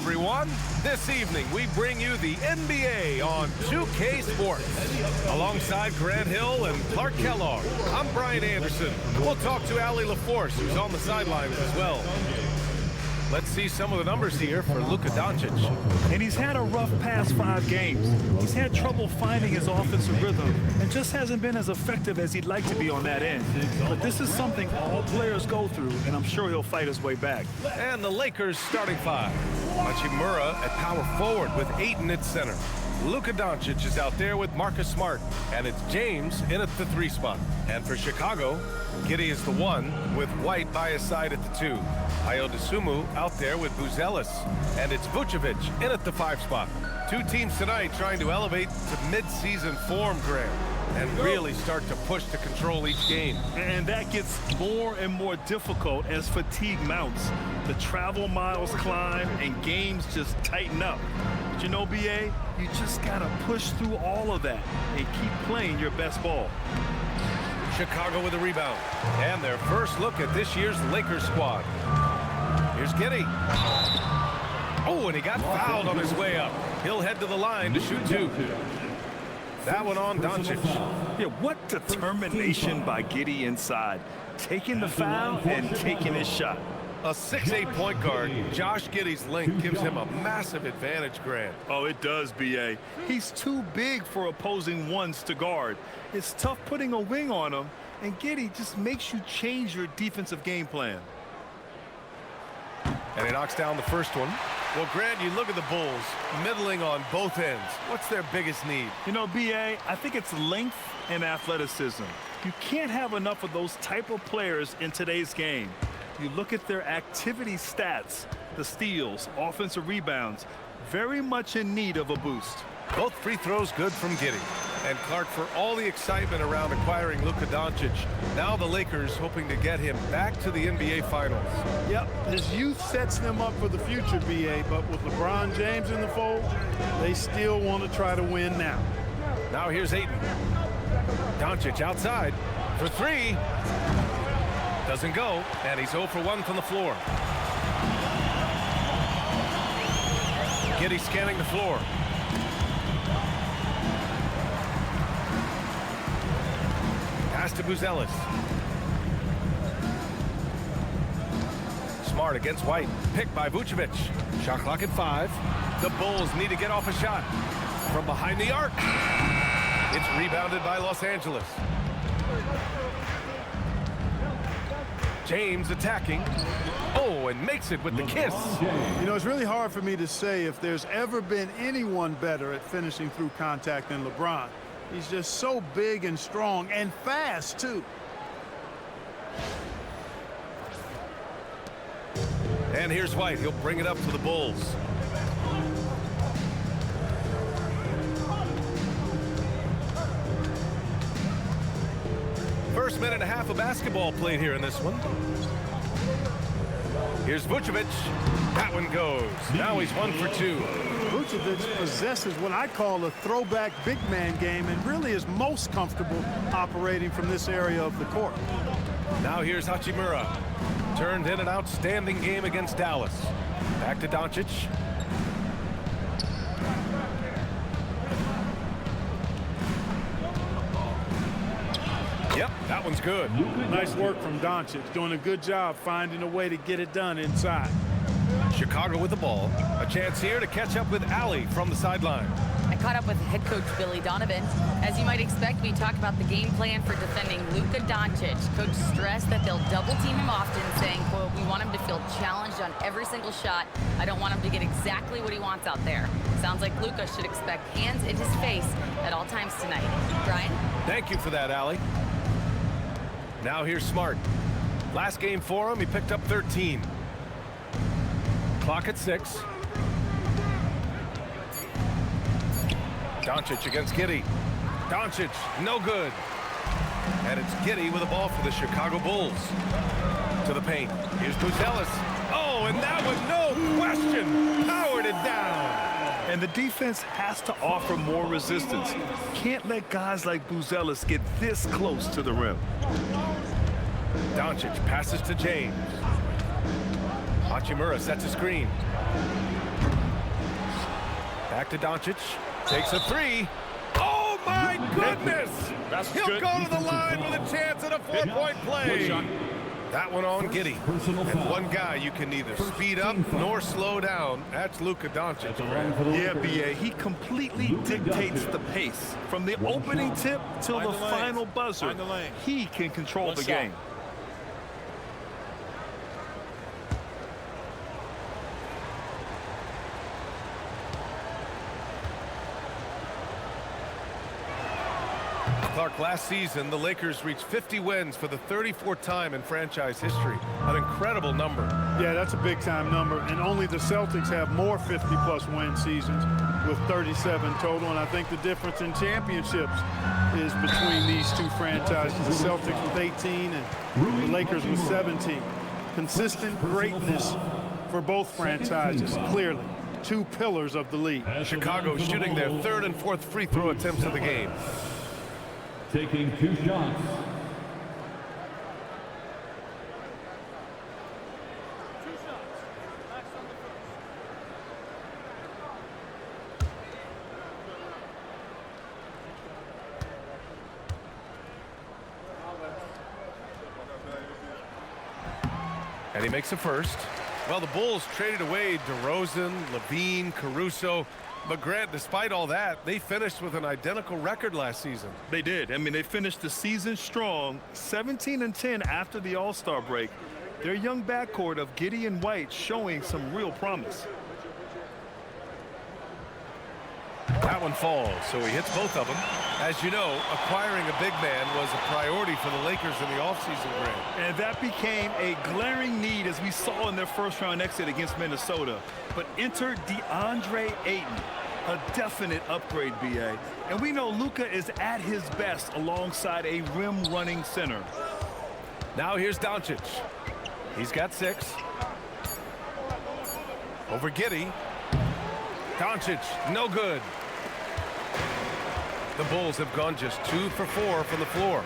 everyone. This evening, we bring you the NBA on 2K Sports. Alongside Grant Hill and Clark Kellogg, I'm Brian Anderson. We'll talk to Allie LaForce, who's on the sidelines as well. Let's see some of the numbers here for Luka Dončić. And he's had a rough past 5 games. He's had trouble finding his offensive rhythm and just hasn't been as effective as he'd like to be on that end. But this is something all players go through, and I'm sure he'll fight his way back. And the Lakers starting 5. Hachimura at power forward with Ayton at center. Luka Dončić is out there with Marcus Smart, and it's James in at the 3 spot. And for Chicago, Giddey is the 1 with White by his side at the 2. Ayo out there with Vucevic, and it's Vucevic in at the 5 spot. 2 teams tonight trying to elevate to mid-season form, Grant, and really start to push to control each game. And that gets more and more difficult as fatigue mounts. The travel miles climb and games just tighten up. But you know, BA, you just gotta push through all of that and keep playing your best ball. Chicago with a rebound, and their first look at this year's Lakers squad. Here's Giddey. Oh, and he got fouled on his way up. He'll head to the line to shoot 2. That one on Dončić. Yeah, what determination by Giddey inside. Taking the foul and taking his shot. A 6'8" point guard, Josh Giddey's length gives him a massive advantage, Grant. Oh, it does, B.A. He's too big for opposing ones to guard. It's tough putting a wing on him, and Giddey just makes you change your defensive game plan. And he knocks down the first one. Well, Grant, you look at the Bulls, middling on both ends. What's their biggest need? You know, B.A., I think it's length and athleticism. You can't have enough of those type of players in today's game. You look at their activity stats, the steals, offensive rebounds, very much in need of a boost. Both free throws good from Giddey. And Clark, for all the excitement around acquiring Luka Dončić, now the Lakers hoping to get him back to the NBA Finals. Yep, his youth sets them up for the future, B.A., but with LeBron James in the fold, they still want to try to win now. Now here's Ayton. Dončić outside for 3. Doesn't go, and he's 0 for 1 from the floor. Giddey scanning the floor. Pass to Vucevic. Smart against White. Picked by Vucevic. Shot clock at 5. The Bulls need to get off a shot. From behind the arc. It's rebounded by Los Angeles. James attacking. Oh, and makes it with the kiss. You know, it's really hard for me to say if there's ever been anyone better at finishing through contact than LeBron. He's just so big and strong and fast, too. And here's White. He'll bring it up for the Bulls. First minute and a half of basketball played here in this one. Here's Vucevic. That one goes. Now he's 1 for 2. Vucevic possesses what I call a throwback big man game and really is most comfortable operating from this area of the court. Now here's Hachimura. Turned in an outstanding game against Dallas. Back to Dončić. Yep, that one's good. Nice work from Dončić, doing a good job finding a way to get it done inside. Chicago with the ball. A chance here to catch up with Allie from the sideline. I caught up with head coach Billy Donovan. As you might expect, we talked about the game plan for defending Luka Dončić. Coach stressed that they'll double team him often, saying, quote, "We want him to feel challenged on every single shot. I don't want him to get exactly what he wants out there." Sounds like Luka should expect hands in his face at all times tonight. Brian? Thank you for that, Allie. Now here's Smart. Last game for him, he picked up 13. Clock at 6. Dončić against Giddey. Dončić, no good. And it's Giddey with the ball for the Chicago Bulls. To the paint. Here's Vucevic. Oh, and that was no question. Powered it down. And the defense has to offer more resistance. Can't let guys like Vucevic get this close to the rim. Dončić passes to James. Hachimura sets a screen. Back to Dončić. Takes a three. Oh, my goodness! He'll go to the line with a chance at a 4-point play. That one on Giddey. And one guy you can neither speed up nor slow down. That's Luka Dončić. Yeah, B.A. He completely dictates the pace. From the opening tip till the final buzzer, he can control the game. Clark, last season, the Lakers reached 50 wins for the 34th time in franchise history. An incredible number. Yeah, that's a big-time number, and only the Celtics have more 50-plus win seasons with 37 total, and I think the difference in championships is between these two franchises, the Celtics with 18 and the Lakers with 17. Consistent greatness for both franchises, clearly. Two pillars of the league. Chicago shooting their third and fourth free throw attempts of the game. Taking 2 shots. And he makes a first. Well, the Bulls traded away DeRozan, Levine, Caruso. But Grant, despite all that, they finished with an identical record last season. They did. I mean, they finished the season strong, 17-10 after the All-Star break. Their young backcourt of Giddey and White showing some real promise. That one falls, so he hits both of them. As you know, acquiring a big man was a priority for the Lakers in the offseason, Grant. And that became a glaring need, as we saw in their first-round exit against Minnesota. But enter Deandre Ayton, a definite upgrade, B.A. And we know Luka is at his best alongside a rim-running center. Now here's Dončić. He's got 6. Over Giddey. Dončić, no good. The Bulls have gone just 2 for 4 from the floor.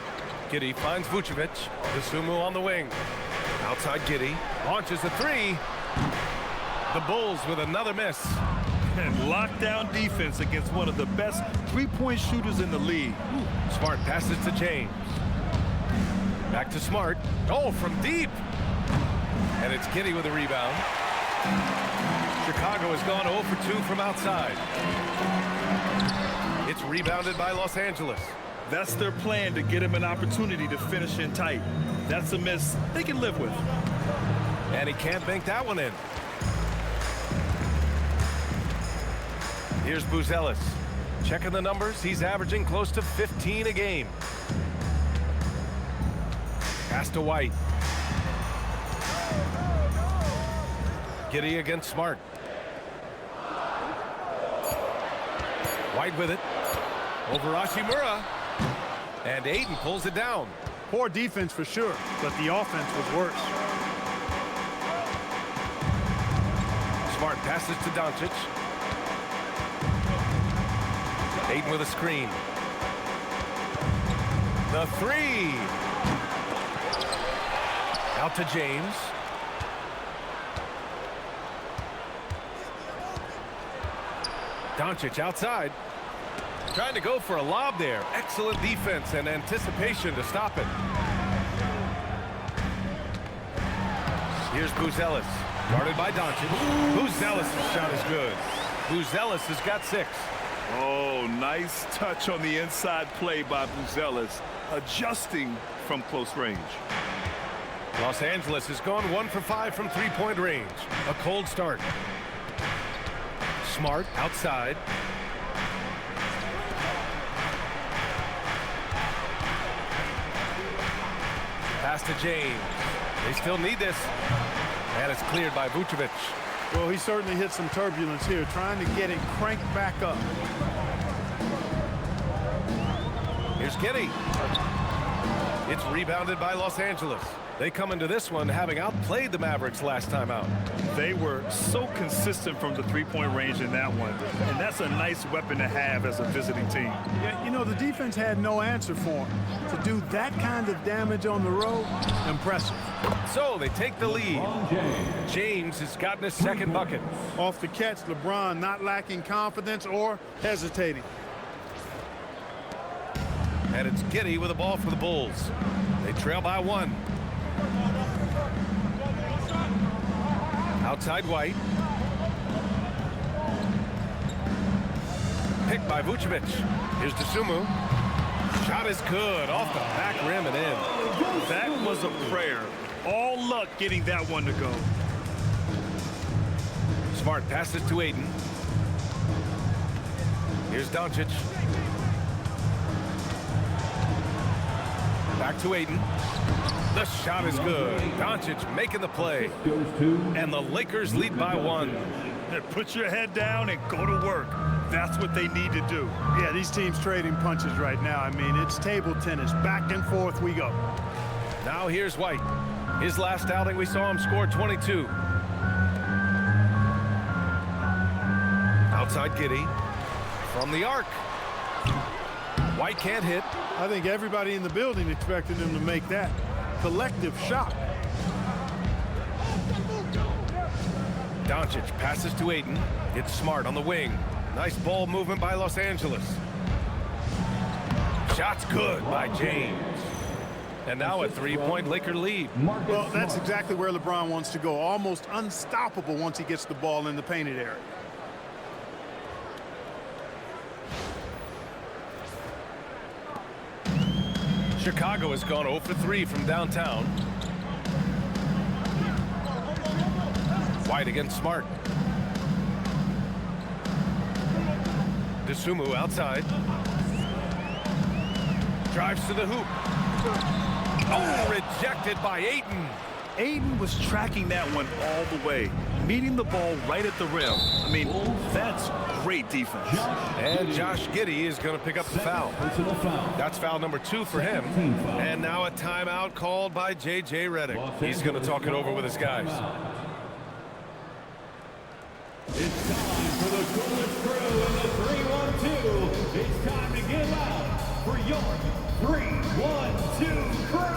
Giddey finds Vucevic. Dosunmu on the wing. Outside Giddey. Launches a 3. The Bulls with another miss. And lockdown defense against one of the best three-point shooters in the league. Smart passes to James. Back to Smart. Oh, from deep. And it's Giddey with a rebound. Chicago has gone 0 for 2 from outside. It's rebounded by Los Angeles. That's their plan, to get him an opportunity to finish in tight. That's a miss they can live with. And he can't bank that one in. Here's Buzelis. Checking the numbers, he's averaging close to 15 a game. Pass to White. Giddey against Smart. White with it. Over Hachimura. And Ayton pulls it down. Poor defense for sure, but the offense was worse. Smart passes to Dončić. Ayton with a screen. The 3. Out to James. Dončić outside. Trying to go for a lob there. Excellent defense and anticipation to stop it. Here's Buzelis. Guarded by Dončić. Buzelis' shot is good. Buzelis has got 6. Oh, nice touch on the inside play by Buzelis, adjusting from close range. Los Angeles has gone 1 for 5 from three-point range. A cold start. Smart outside. Pass to James. They still need this. And it's cleared by Vucevic. Well, he certainly hit some turbulence here, trying to get it cranked back up. Here's Giddey. It's rebounded by Los Angeles. They come into this one having outplayed the Mavericks last time out. They were so consistent from the three-point range in that one. And that's a nice weapon to have as a visiting team. Yeah, you know, the defense had no answer for him. To do that kind of damage on the road, impressive. So they take the lead. James has gotten his second bucket. Off the catch, LeBron not lacking confidence or hesitating. And it's Giddey with the ball for the Bulls. They trail by 1. Outside White. Picked by Vucevic. Here's Dosunmu. Shot is good. Off the back rim and in. That was a prayer. All luck getting that one to go. Smart passes to Ayton. Here's Dončić. Back to Ayton. The shot is good. Dončić making the play. And the Lakers lead by 1. Put your head down and go to work. That's what they need to do. Yeah, these teams trading punches right now. I mean, it's table tennis. Back and forth we go. Now here's White. His last outing, we saw him score 22. Outside Giddey. From the arc. White can't hit. I think everybody in the building expected him to make that collective shot. Dončić passes to Ayton. It's Smart on the wing. Nice ball movement by Los Angeles. Shot's good by James. And now a three-point Laker lead. Well, that's exactly where LeBron wants to go. Almost unstoppable once he gets the ball in the painted area. Chicago has gone 0 for 3 from downtown. White against Smart. Dosunmu outside. Drives to the hoop. Oh, rejected by Ayton. Ayton was tracking that one all the way, meeting the ball right at the rim. I mean, that's great defense. And Josh Giddey is going to pick up the foul. That's foul number 2 for him. And now a timeout called by J.J. Redick. He's going to talk it over with his guys. It's time for the coolest crew in the 3-1-2. It's time to give out for your 3-1-2 crew.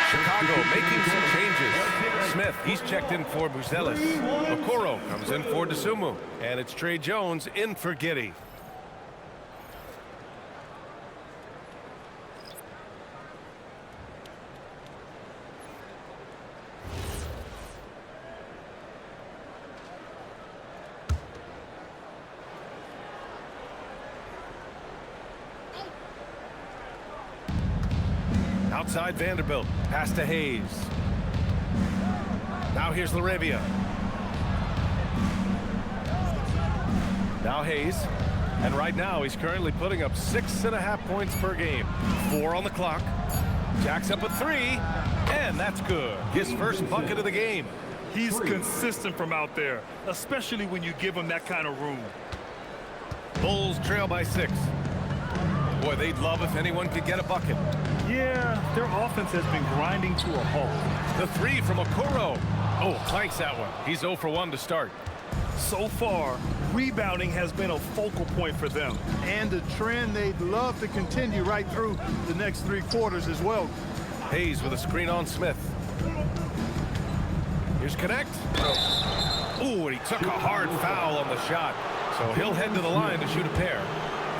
Chicago making some changes. Smith, he's checked in for Buzelis. Okoro comes in for Dosunmu. And it's Trey Jones in for Giddey. Outside Vanderbilt, pass to Hayes. Now here's LaRavia. Now Hayes. And right now he's currently putting up 6.5 points per game. 4 on the clock. Jacks up a 3. And that's good. His first bucket of the game. He's consistent from out there, especially when you give him that kind of room. Bulls trail by 6. Boy, they'd love if anyone could get a bucket. Yeah, their offense has been grinding to a halt. The 3 from Okoro. Oh, clanks that one. He's 0 for 1 to start. So far, rebounding has been a focal point for them. And a trend they'd love to continue right through the next 3 quarters as well. Hayes with a screen on Smith. Here's Connect. Ooh, and he took a hard foul on the shot. So he'll head to the line to shoot a pair.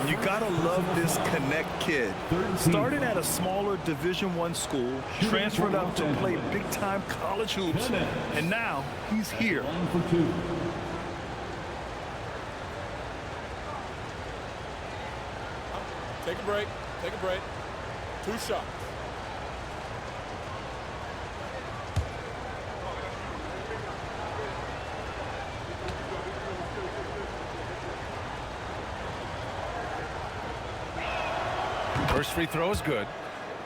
You gotta love this Connect kid. Started at a smaller Division I school, transferred up to play big-time college hoops, and now he's here. Take a break. Take a break. 2 shots. First free throw is good.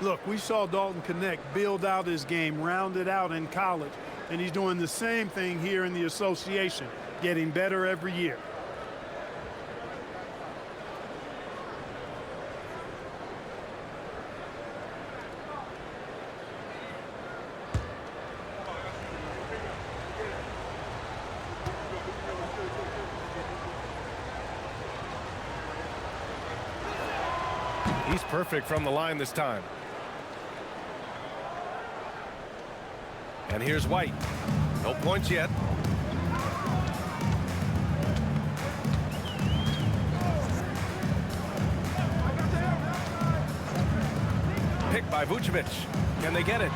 Look, we saw Dalton Connect build out his game, round it out in college, and he's doing the same thing here in the association, getting better every year. He's perfect from the line this time. And here's White. No points yet. Picked by Vucevic. Can they get it?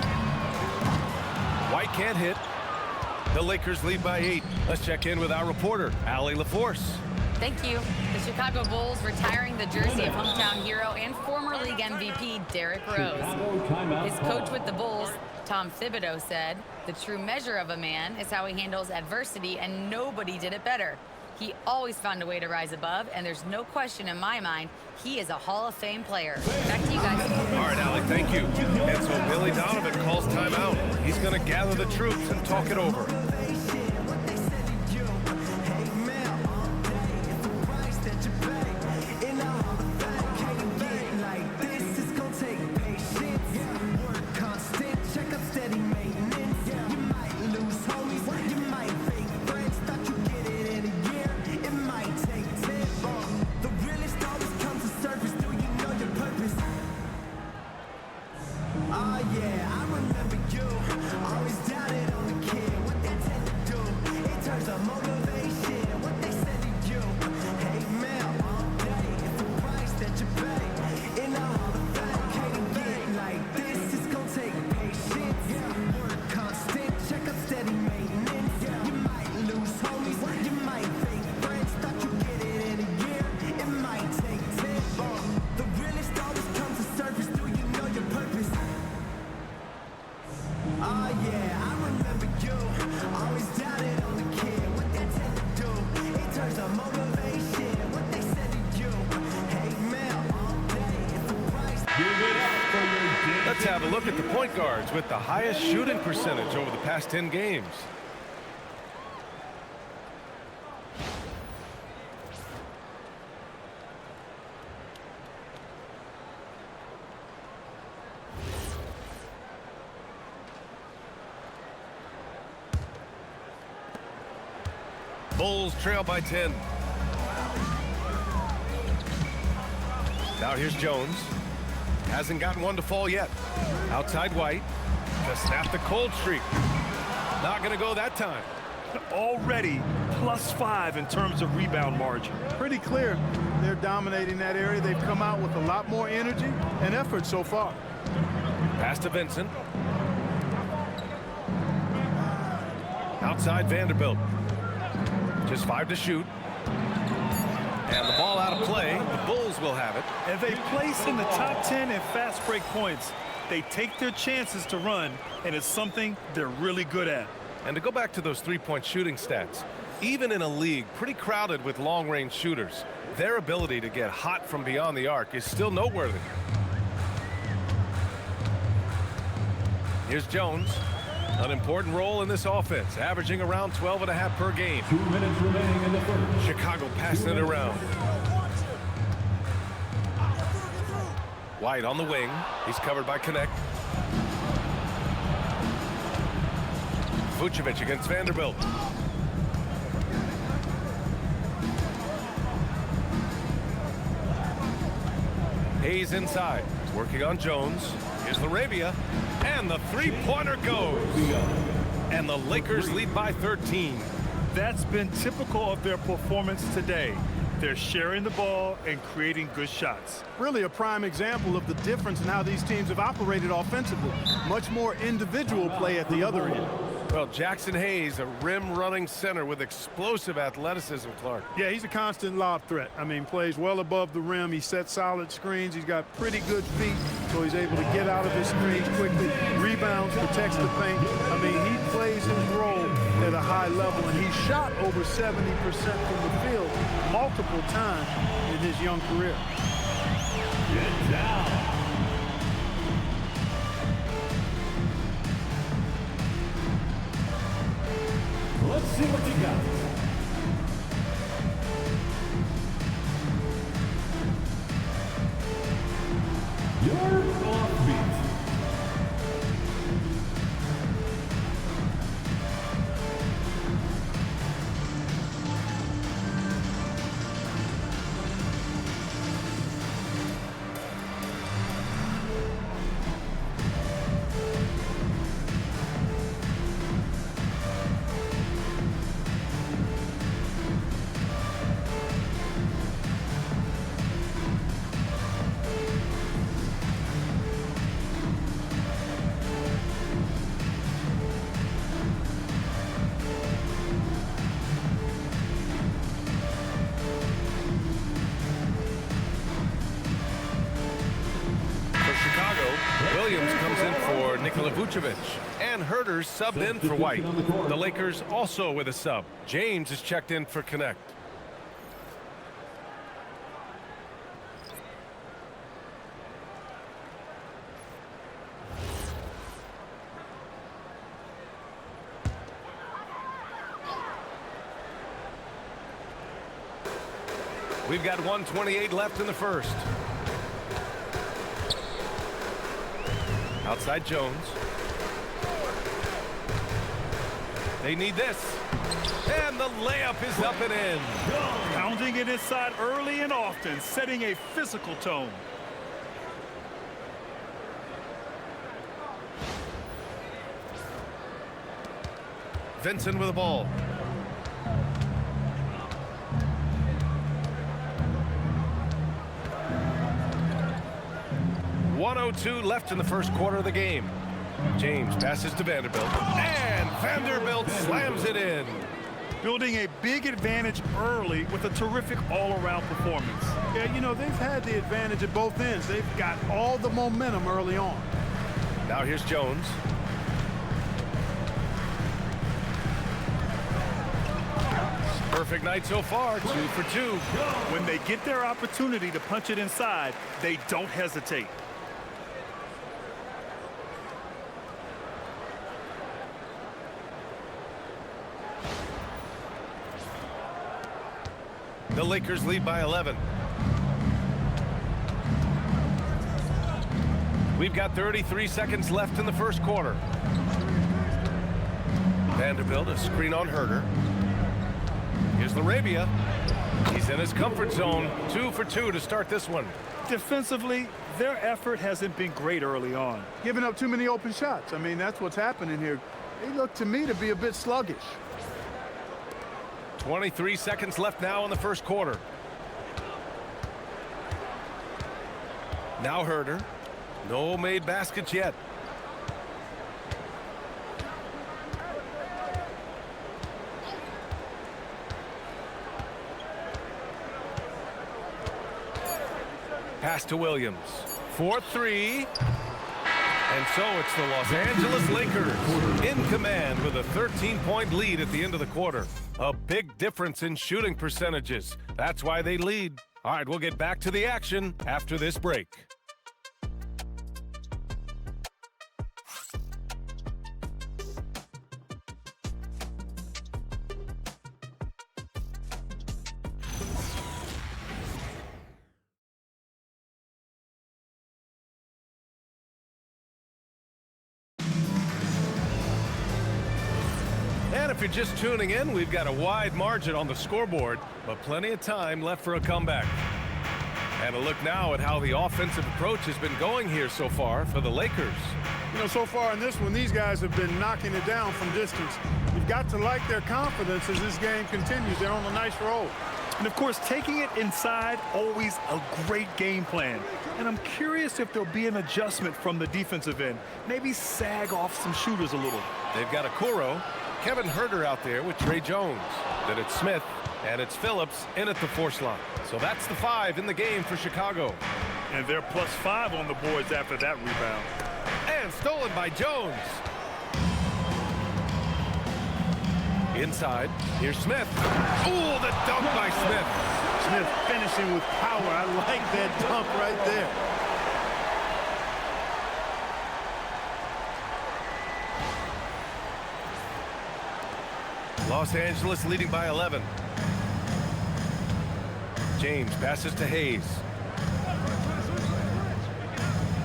White can't hit. The Lakers lead by 8. Let's check in with our reporter, Allie LaForce. Thank you. The Chicago Bulls retiring the jersey of hometown hero and former league MVP Derrick Rose. His coach with the Bulls, Tom Thibodeau, said, "The true measure of a man is how he handles adversity, and nobody did it better. He always found a way to rise above, and there's no question in my mind he is a Hall of Fame player." Back to you guys. All right, Allie, thank you. And so Billy Donovan calls timeout. He's going to gather the troops and talk it over. Let's have a look at the point guards with the highest shooting percentage over the past 10 games. Bulls trail by 10. Now here's Jones. Hasn't gotten one to fall yet. Outside White. To snap the cold streak. Not going to go that time. Already +5 in terms of rebound margin. Pretty clear they're dominating that area. They've come out with a lot more energy and effort so far. Pass to Vincent. Outside Vanderbilt. Just 5 to shoot. And the ball out of play. The Bulls will have it. And they place in the top 10 in fast break points. They take their chances to run, and it's something they're really good at. And to go back to those three-point shooting stats, even in a league pretty crowded with long-range shooters, their ability to get hot from beyond the arc is still noteworthy. Here's Jones. An important role in this offense, averaging around 12.5 per game. 2 minutes remaining in the first. Chicago passing it around. White on the wing. He's covered by Connect. Vucevic against Vanderbilt. Hayes inside, working on Jones. Here's Larabia, and the three-pointer goes. And the Lakers lead by 13. That's been typical of their performance today. They're sharing the ball and creating good shots. Really a prime example of the difference in how these teams have operated offensively. Much more individual play at the other end. Well, Jackson Hayes, a rim-running center with explosive athleticism, Clark. Yeah, he's a constant lob threat. I mean, plays well above the rim. He sets solid screens. He's got pretty good feet, so he's able to get out of his screens quickly, rebounds, protects the paint. I mean, he plays his role at a high level, and he shot over 70% from the field multiple times in his young career. Get down. Let's see what you got. Your offbeat. Williams comes in for Nikola Vucevic, and Herter's subbed in for White. The Lakers also with a sub. James is checked in for Connect. We've got 1:28 left in the first. Outside Jones. They need this. And the layup is up and in. Pounding it inside early and often, setting a physical tone. Vincent with the ball. .102 left in the first quarter of the game. James passes to Vanderbilt, and Vanderbilt slams it in. Building a big advantage early with a terrific all-around performance. Yeah, you know, they've had the advantage at both ends. They've got all the momentum early on. Now here's Jones. Perfect night so far, 2 for 2. When they get their opportunity to punch it inside, they don't hesitate. The Lakers lead by 11. We've got 33 seconds left in the first quarter. Vanderbilt, a screen on Herter. Here's Larabia. He's in his comfort zone. 2 for 2 to start this one. Defensively, their effort hasn't been great early on. Giving up too many open shots. I mean, that's what's happening here. They look to me to be a bit sluggish. 23 seconds left now in the first quarter. Now Herter. No made baskets yet. Pass to Williams. 4-3. And so it's the Los Angeles Lakers in command with a 13-point lead at the end of the quarter. A big difference in shooting percentages. That's why they lead. All right, we'll get back to the action after this break. And if you're just tuning in, we've got a wide margin on the scoreboard, but plenty of time left for a comeback. And a look now at how the offensive approach has been going here so far for the Lakers. You know, so far in this one, these guys have been knocking it down from distance. You've got to like their confidence as this game continues. They're on a nice roll. And, of course, taking it inside, always a great game plan. And I'm curious if there'll be an adjustment from the defensive end. Maybe sag off some shooters a little. They've got Okoro, Kevin Huerter out there with Trey Jones. Then it's Smith, and it's Phillips in at the force line. So that's the 5 in the game for Chicago. And they're +5 on the boards after that rebound. And stolen by Jones. Inside, here's Smith. Ooh, the dunk by Smith. Smith finishing with power. I like that dunk right there. Los Angeles leading by 11. James passes to Hayes.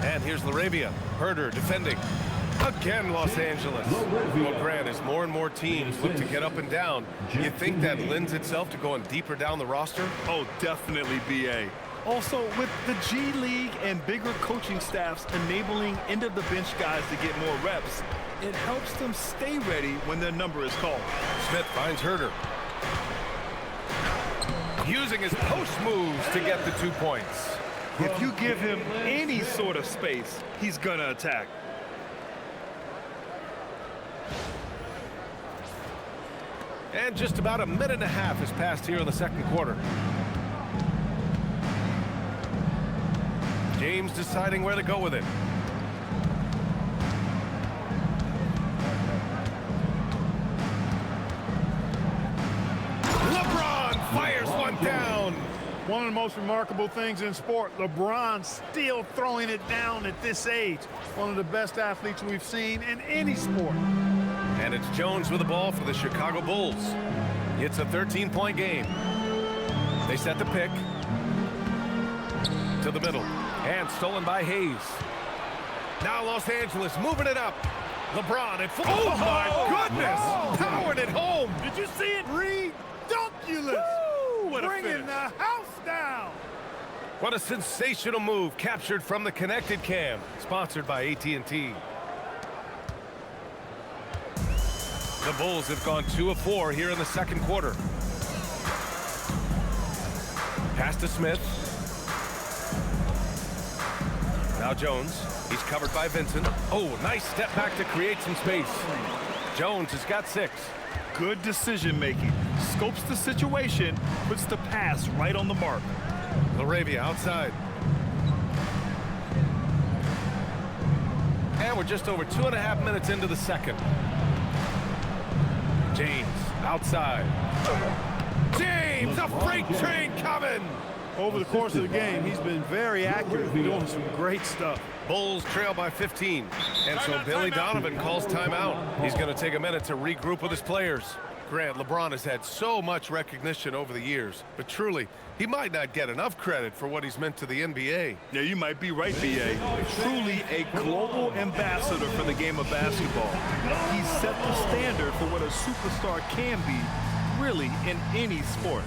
And here's LaRavia. Huerter defending. Again, Los Angeles. Well, Grant, as more and more teams look to get up and down, you think that lends itself to going deeper down the roster? Oh, definitely, B.A. Also, with the G League and bigger coaching staffs enabling end-of-the-bench guys to get more reps, it helps them stay ready when their number is called. Smith finds Huerter. Using his post moves to get the 2 points. If you give him any sort of space, he's gonna attack. And just about a minute and a half has passed here in the second quarter. James deciding where to go with it. LeBron fires one down. One of the most remarkable things in sport, LeBron still throwing it down at this age. One of the best athletes we've seen in any sport. And it's Jones with the ball for the Chicago Bulls. It's a 13-point game. They set the pick to the middle. And stolen by Hayes. Now Los Angeles moving it up. LeBron at full. Oh, my goodness! Powered it home. Did you see it? Redunculous. What a Bringing finish. the house down. What a sensational move captured from the connected cam. Sponsored by AT&T. The Bulls have gone 2 of 4 here in the second quarter. Pass to Smith. Now Jones. He's covered by Vincent. Oh, nice step back to create some space. Jones has got 6. Good decision making. Scopes the situation, puts the pass right on the mark. LaRavia outside. And we're just over 2.5 minutes into the second. James outside. James, a freight train coming. Over the course of the game, he's been very accurate, doing some great stuff. Bulls trail by 15. And so Billy Donovan calls timeout. He's going to take a minute to regroup with his players. Grant, LeBron has had so much recognition over the years, but truly, he might not get enough credit for what he's meant to the NBA. Yeah, you might be right, B.A. Truly a global ambassador for the game of basketball. He set the standard for what a superstar can be, really, in any sport.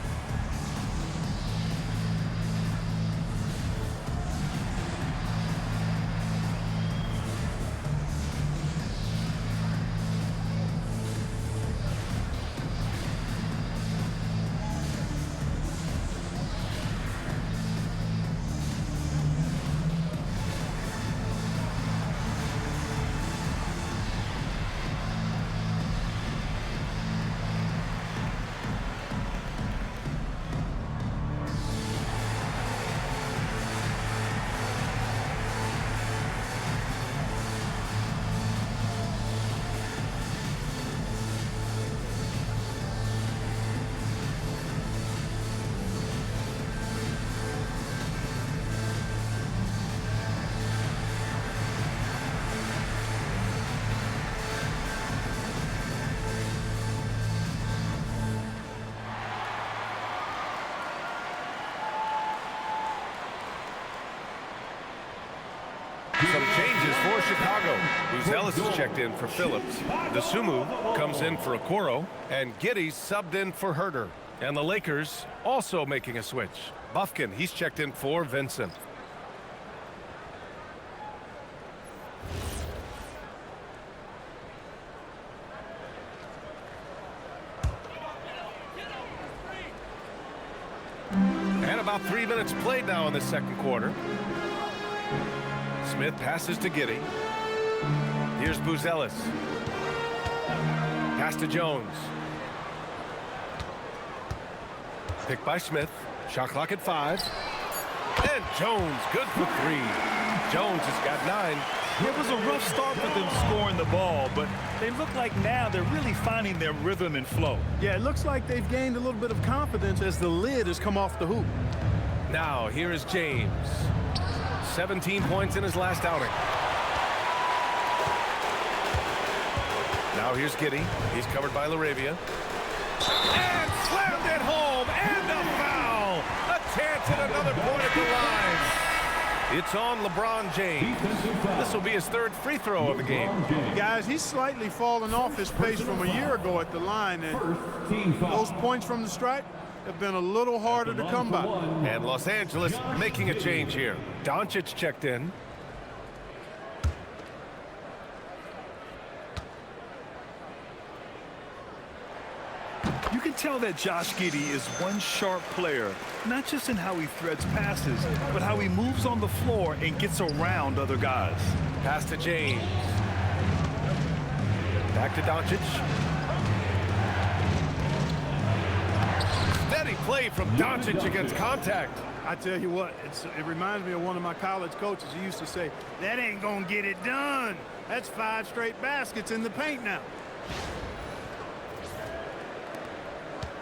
Some changes for Chicago. Ellis is checked in for Phillips. The Sumu comes in for Okoro, and Giddey subbed in for Huerter. And the Lakers also making a switch. Bufkin, he's checked in for Vincent. And about 3 minutes played now in the second quarter. Smith passes to Giddey. Here's Vucevic. Pass to Jones. Picked by Smith. Shot clock at 5. And Jones, good for 3. Jones has got 9. It was a rough start for them scoring the ball, but they look like now they're really finding their rhythm and flow. Yeah, it looks like they've gained a little bit of confidence as the lid has come off the hoop. Now, here is James. 17 points in his last outing. Now here's Giddey. He's covered by LaRavia. And slammed it home. And a foul. A chance at another point at the line. It's on LeBron James. This will be his 3rd free throw of the game. Guys, he's slightly fallen off his pace from a year ago at the line, and those points from the stripe have been a little harder to come by. And Los Angeles making a change here. Dončić checked in. You can tell that Josh Giddey is one sharp player, not just in how he threads passes, but how he moves on the floor and gets around other guys. Pass to James. Back to Dončić. Steady play from Dončić against contact. I tell you what, it reminds me of one of my college coaches. He used to say, that ain't gonna get it done. That's 5 straight baskets in the paint now.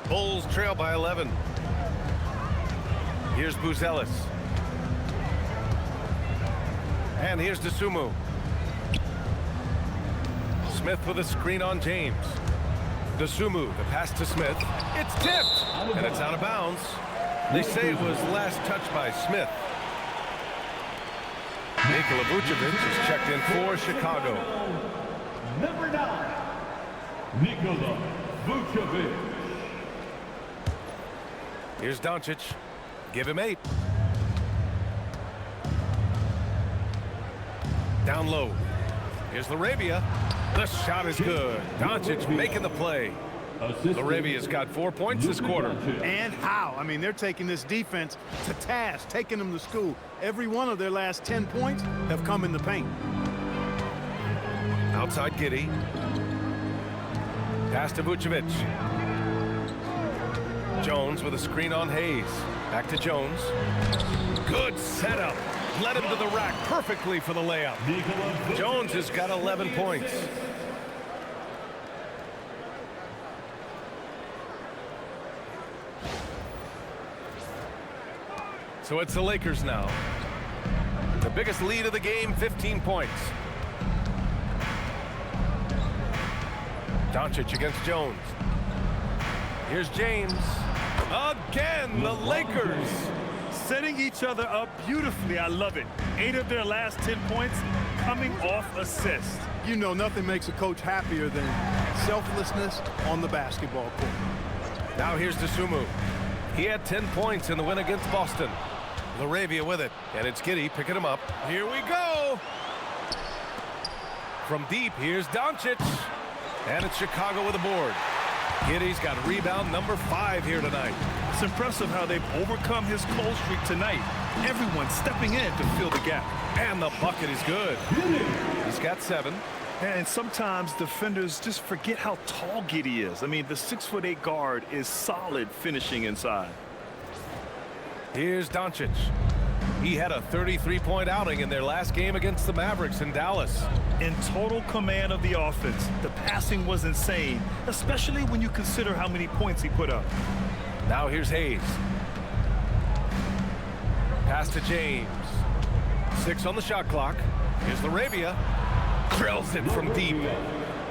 Bulls trail by 11. Here's Vucevic. And here's Dosunmu. Smith with a screen on James. Dosunmu, the pass to Smith. It's tipped, and it's out of bounds. They say it was last touched by Smith. Nikola Vucevic is checked in for Chicago. Number 9, Nikola Vucevic. Here's Dončić. Give him 8. Down low. Here's LaRavia. The shot is good. Dončić making the play. LaRavia's got 4 points this quarter. And how? I mean, they're taking this defense to task, taking them to school. Every one of their last 10 points have come in the paint. Outside Giddey. Pass to Vucevic. Jones with a screen on Hayes. Back to Jones. Good setup. Led him to the rack perfectly for the layup. Jones has got 11 points. So it's the Lakers now. The biggest lead of the game, 15 points. Dončić against Jones. Here's James. Again, the Lakers. Setting each other up beautifully. I love it. 8 of their last 10 points coming off assists. You know, nothing makes a coach happier than selflessness on the basketball court. Now here's Dosunmu. He had 10 points in the win against Boston. LaRavia with it, and it's Giddey picking him up. Here we go. From deep, here's Dončić. And it's Chicago with a board. Giddey's got rebound number 5 here tonight. It's impressive how they've overcome his cold streak tonight. Everyone stepping in to fill the gap. And the bucket is good. He's got 7. And sometimes defenders just forget how tall Giddey is. I mean, the 6'8" guard is solid finishing inside. Here's Dončić. He had a 33-point outing in their last game against the Mavericks in Dallas. In total command of the offense, the passing was insane, especially when you consider how many points he put up. Now here's Hayes. Pass to James. 6 on the shot clock. Here's LaRavia. Drills it from deep.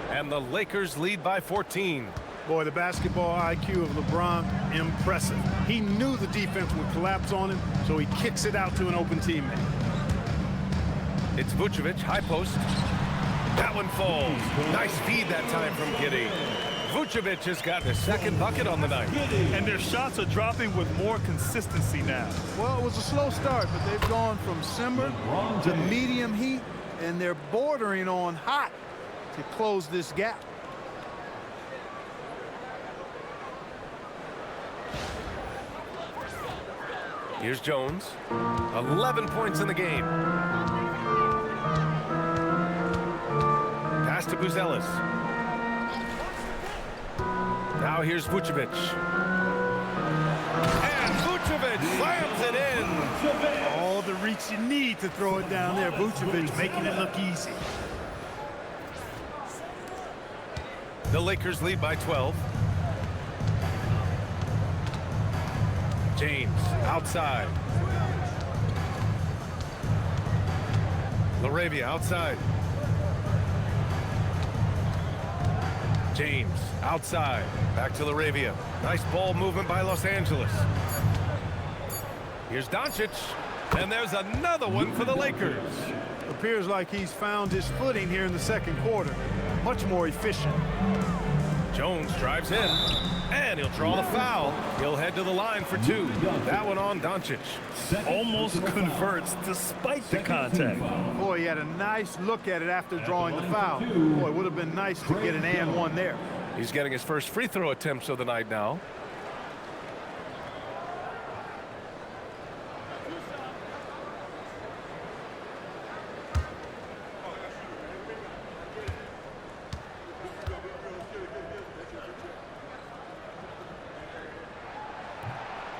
And the Lakers lead by 14. Boy, the basketball IQ of LeBron, impressive. He knew the defense would collapse on him, so he kicks it out to an open teammate. It's Vucevic, high post. That one falls. Nice feed that time from Giddey. Vucevic has gotten his second bucket on the night. And their shots are dropping with more consistency now. Well, it was a slow start, but they've gone from simmer to medium heat, and they're bordering on hot to close this gap. Here's Jones. 11 points in the game. Pass to Buzelis. Now here's Vucevic. And Vucevic slams it in. All the reach you need to throw it down there. Vucevic making it look easy. The Lakers lead by 12. James outside. LaRavia outside. James outside. Back to LaRavia. Nice ball movement by Los Angeles. Here's Dončić. And there's another one for the Lakers. Appears like he's found his footing here in the second quarter. Much more efficient. Jones drives in. And he'll draw the foul. He'll head to the line for two. That one on Dončić. Almost converts despite the contact. Boy, he had a nice look at it after drawing the foul. Boy, it would have been nice to get an and one there. He's getting his first free throw attempts of the night now.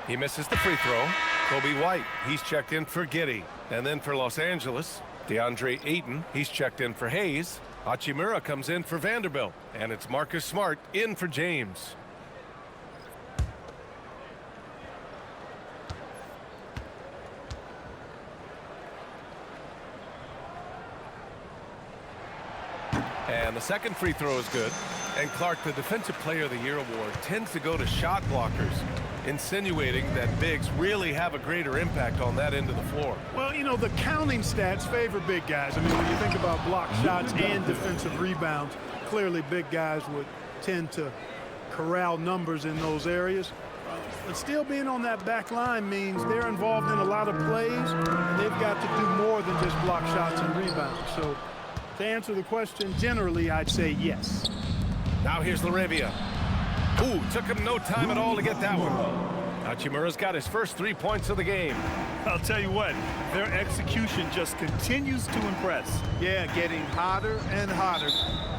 He misses the free throw. Coby White, he's checked in for Giddey. And then for Los Angeles, Deandre Ayton, he's checked in for Hayes. Hachimura comes in for Vanderbilt. And it's Marcus Smart in for James. And the second free throw is good. And Clark, the Defensive Player of the Year award tends to go to shot blockers, insinuating that bigs really have a greater impact on that end of the floor. Well, you know, the counting stats favor big guys. I mean, when you think about block shots and defensive rebounds, clearly big guys would tend to corral numbers in those areas. But still being on that back line means they're involved in a lot of plays, and they've got to do more than just block shots and rebounds. So to answer the question, generally, I'd say yes. Now here's LaRavia. Ooh, took him no time at all to get that one. Hachimura's got his first 3 points of the game. I'll tell you what, their execution just continues to impress. Yeah, getting hotter and hotter.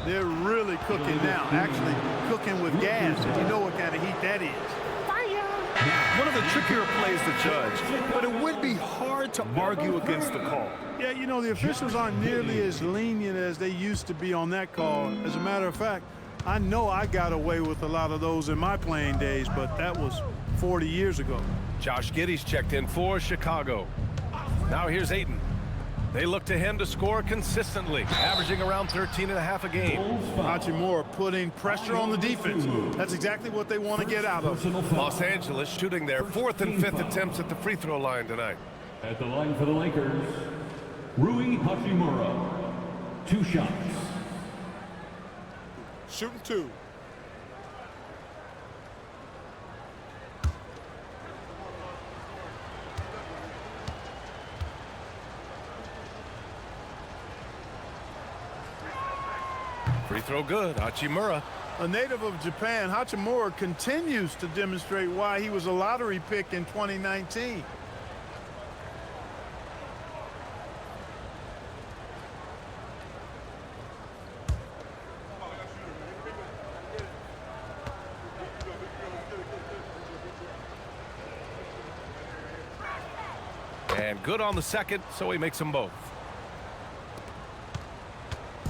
They're really cooking now. Actually, cooking with gas, and you know what kind of heat that is. One of the trickier plays to judge, but it would be hard to argue against the call. Yeah, you know, the officials aren't nearly as lenient as they used to be on that call. As a matter of fact, I know I got away with a lot of those in my playing days, but that was 40 years ago. Josh Giddey's checked in for Chicago. Now here's Ayton. They look to him to score consistently, averaging around 13.5 a game. Hachimura putting pressure on the defense. That's exactly what they want to get out of. Los Angeles shooting their 4th and 5th attempts at the free throw line tonight. At the line for the Lakers, Rui Hachimura. 2 shots. Shooting 2. Free throw good. Hachimura. A native of Japan, Hachimura continues to demonstrate why he was a lottery pick in 2019. And good on the second, so he makes them both.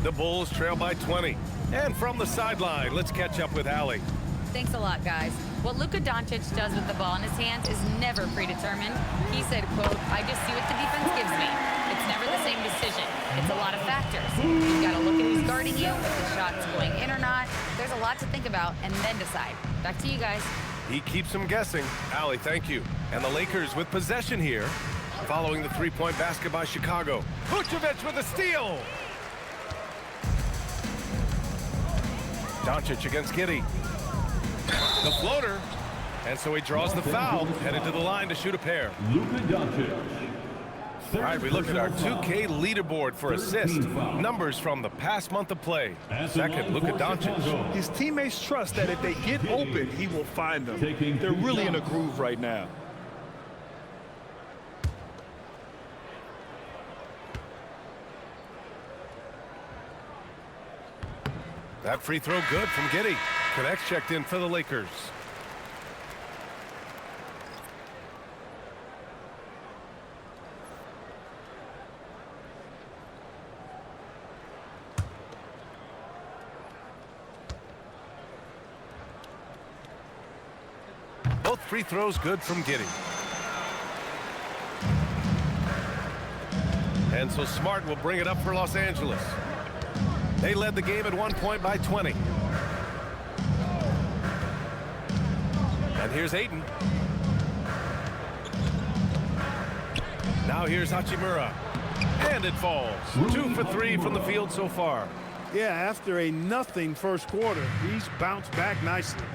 The Bulls trail by 20. And from the sideline, let's catch up with Allie. Thanks a lot, guys. What Luka Dončić does with the ball in his hands is never predetermined. He said, quote, "I just see what the defense gives me. It's never the same decision. It's a lot of factors. You've got to look at who's guarding you, if the shot's going in or not. There's a lot to think about and then decide." Back to you guys. He keeps them guessing. Allie, thank you. And the Lakers with possession here, following the three-point basket by Chicago. Vucevic with a steal. Dončić against Giddey. The floater. And so he draws the foul, headed to the line to shoot a pair. Luka Dončić. All right, we look at our 2K leaderboard for assists. Numbers from the past month of play. Second, Luka Dončić. His teammates trust that if they get open, he will find them. They're really in a groove right now. That free throw good from Giddey. Connects checked in for the Lakers. Both free throws good from Giddey. And so Smart will bring it up for Los Angeles. They led the game at 1 point by 20. And here's Ayton. Now here's Hachimura. And it falls. 2 for 3 from the field so far. Yeah, after a nothing first quarter, he's bounced back nicely.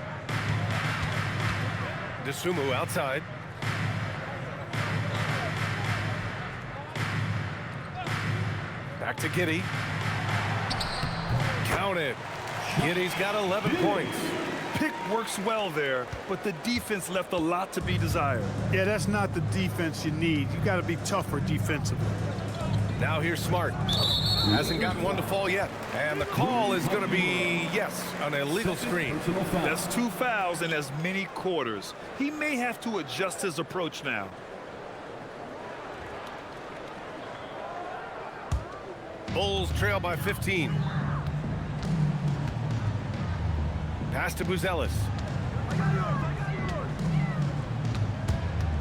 Dosunmu outside. Back to Giddey. Count it. Giddey's got 11 points. Pick works well there, but the defense left a lot to be desired. Yeah, that's not the defense you need. You got to be tougher defensively. Now here's Smart. Hasn't gotten one to fall yet. And the call is going to be, yes, an illegal screen. That's 2 fouls in as many quarters. He may have to adjust his approach now. Bulls trail by 15. Pass to Vucevic.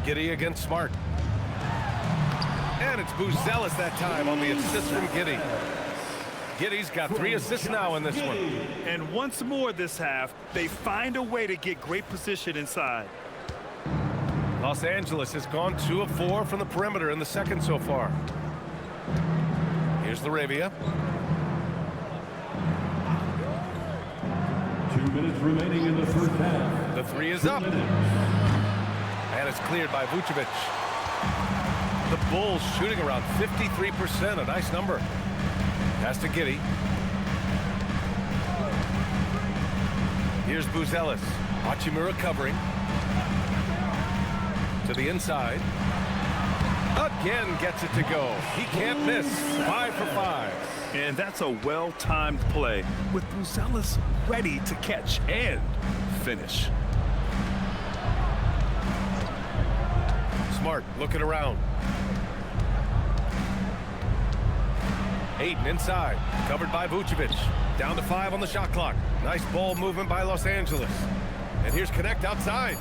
Giddey against Smart. And it's Vucevic that time on the assist from Giddey. Giddey's got 3 assists now in this one. And once more this half, they find a way to get great position inside. Los Angeles has gone 2 of 4 from the perimeter in the second so far. Here's Laravia. 2 minutes remaining in the first half. The 3 is up. And it's cleared by Vucevic. The Bulls shooting around 53%, a nice number. Pass to Giddey. Here's Vucevic. Hachimura covering. To the inside. Again gets it to go. He can't miss. 5 for 5. And that's a well-timed play with Vucevic ready to catch and finish. Smart looking around. Ayton inside, covered by Vucevic. Down to 5 on the shot clock. Nice ball movement by Los Angeles. And here's Connect outside.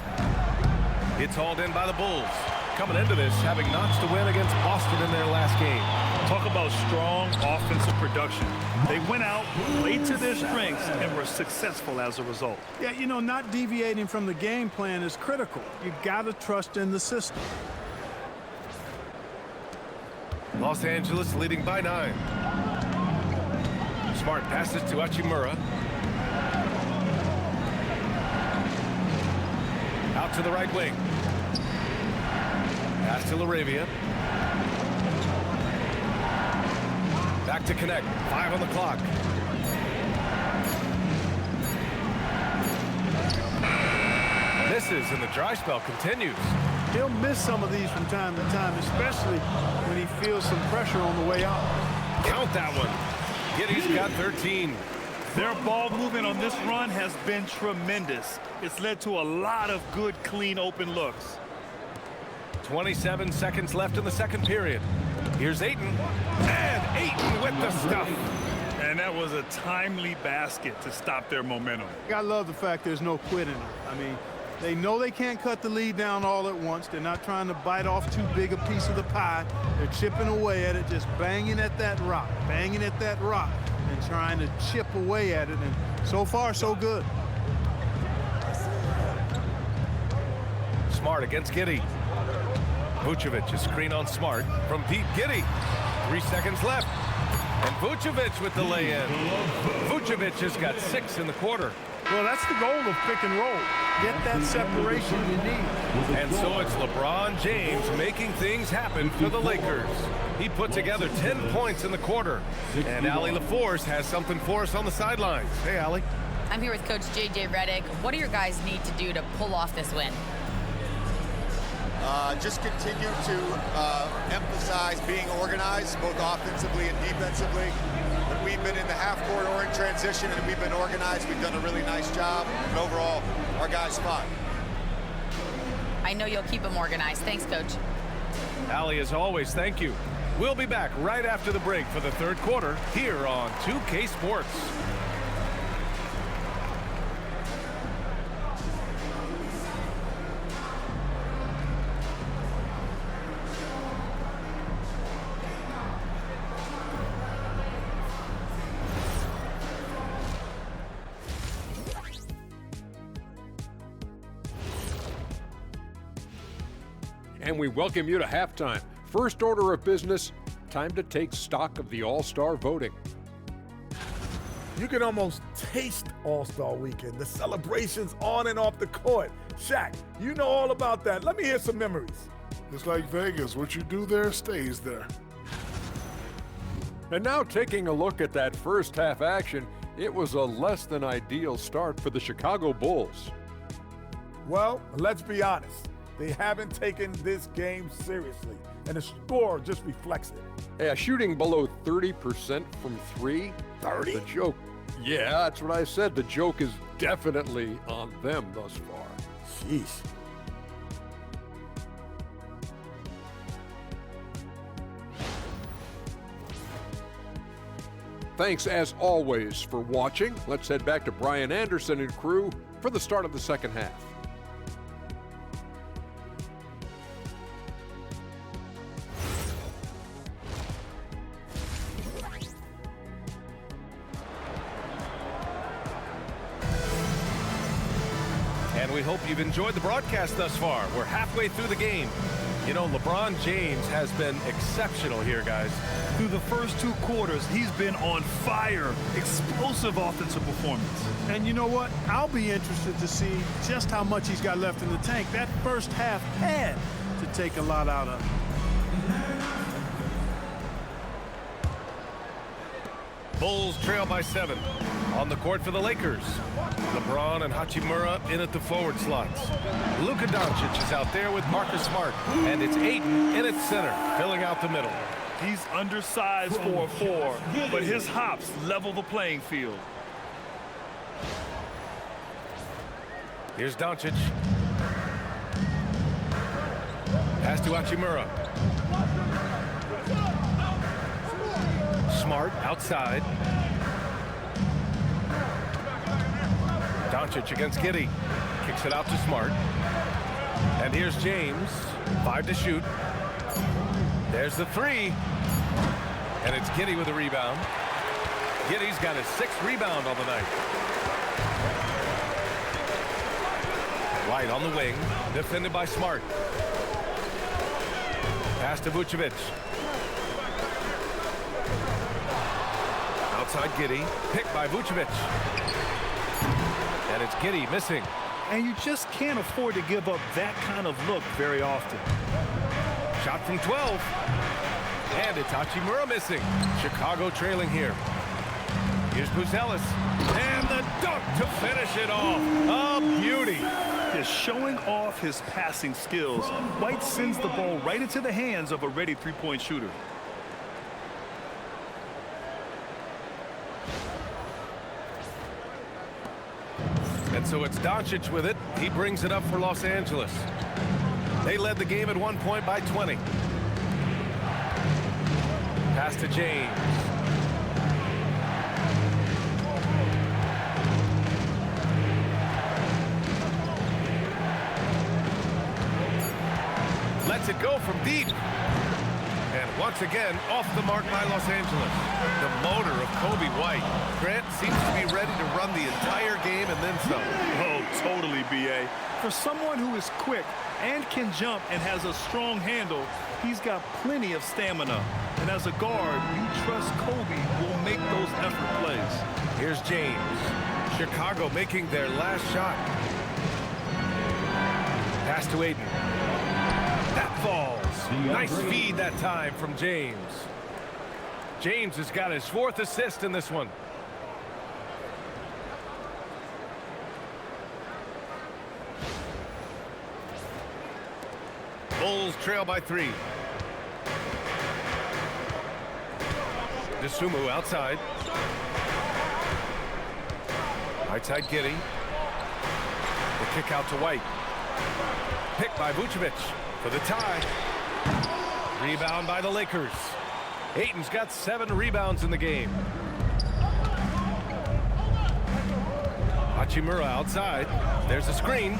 It's hauled in by the Bulls. Coming into this, having notched a win against Boston in their last game. Talk about strong offensive production. They went out, played to their strengths, and were successful as a result. Yeah, you know, not deviating from the game plan is critical. You got to trust in the system. Los Angeles leading by 9. Smart passes to Hachimura. Out to the right wing. Pass to Laravia. Back to Connect. 5 on the clock. Misses and the dry spell continues. He'll miss some of these from time to time, especially when he feels some pressure on the way out. Count that one. Giddey's got 13. Their ball movement on this run has been tremendous. It's led to a lot of good, clean, open looks. 27 seconds left in the second period. Here's Ayton. And Ayton with the stuff. And that was a timely basket to stop their momentum. I love the fact there's no quitting. I mean, they know they can't cut the lead down all at once. They're not trying to bite off too big a piece of the pie. They're chipping away at it, just banging at that rock, and trying to chip away at it. And so far, so good. Smart against Giddey. Vucevic is screen on Smart from deep. Giddey. 3 seconds left. And Vucevic with the lay-in. Vucevic Vucevic has got 6 in the quarter. Well, that's the goal of pick and roll. Get that separation you need. And so it's LeBron James making things happen for the Lakers. He put together 10 points in the quarter. And Allie LaForce has something for us on the sidelines. Hey, Allie. I'm here with Coach J.J. Redick. What do your guys need to do to pull off this win? Just continue to emphasize being organized, both offensively and defensively. When we've been in the half-court or in transition and we've been organized, we've done a really nice job. And overall, our guys fought. I know you'll keep them organized. Thanks, Coach. Allie, as always, thank you. We'll be back right after the break for the third quarter here on 2K Sports. And we welcome you to halftime. First order of business, time to take stock of the All-Star voting. You can almost taste All-Star Weekend, the celebrations on and off the court. Shaq, you know all about that. Let me hear some memories. It's like Vegas. What you do there stays there. And now taking a look at that first half action, it was a less than ideal start for the Chicago Bulls. Well, let's be honest. They haven't taken this game seriously, and the score just reflects it. Yeah, shooting below 30% from three. 30? The joke. Yeah, that's what I said. The joke is definitely on them thus far. Sheesh. Thanks, as always, for watching. Let's head back to Brian Anderson and crew for the start of the second half. And we hope you've enjoyed the broadcast thus far. We're halfway through the game. You know, LeBron James has been exceptional here, guys. Through the first two quarters, he's been on fire. Explosive offensive performance. And you know what? I'll be interested to see just how much he's got left in the tank. That first half had to take a lot out of him. Bulls trail by 7. On the court for the Lakers. LeBron and Hachimura in at the forward slots. Luka Dončić is out there with Marcus Smart. And it's Ayton in at center, filling out the middle. He's undersized for a 4, but his hops level the playing field. Here's Dončić. Pass to Hachimura. Smart outside. Dončić against Giddey. Kicks it out to Smart. And here's James. 5 to shoot. There's the 3. And it's Giddey with a rebound. Giddey's got his 6th rebound on the night. White on the wing. Defended by Smart. Pass to Vucevic. Outside Giddey. Picked by Vucevic. And it's Giddey missing. And you just can't afford to give up that kind of look very often. Shot from 12. And it's Hachimura missing. Chicago trailing here. Here's Vucevic. And the dunk to finish it off. A beauty. Just showing off his passing skills. White sends the ball right into the hands of a ready three-point shooter. And so it's Dončić with it. He brings it up for Los Angeles. They led the game at one point by 20. Pass to James. Lets it go from deep. And once again, off the mark by Los Angeles. The motor of Coby White. Grant seems to be ready to run the entire game and then some. Oh, totally, B.A. For someone who is quick and can jump and has a strong handle, he's got plenty of stamina. And as a guard, you trust Kobe will make those effort plays. Here's James. Chicago making their last shot. Pass to Ayton. That falls. Nice feed that time from James. James has got his 4th assist in this one. Bulls trail by 3. Dosunmu outside. Right side Giddey. The kick out to White. Picked by Vucevic for the tie. Rebound by the Lakers. Ayton's got 7 rebounds in the game. Hachimura outside. There's a screen.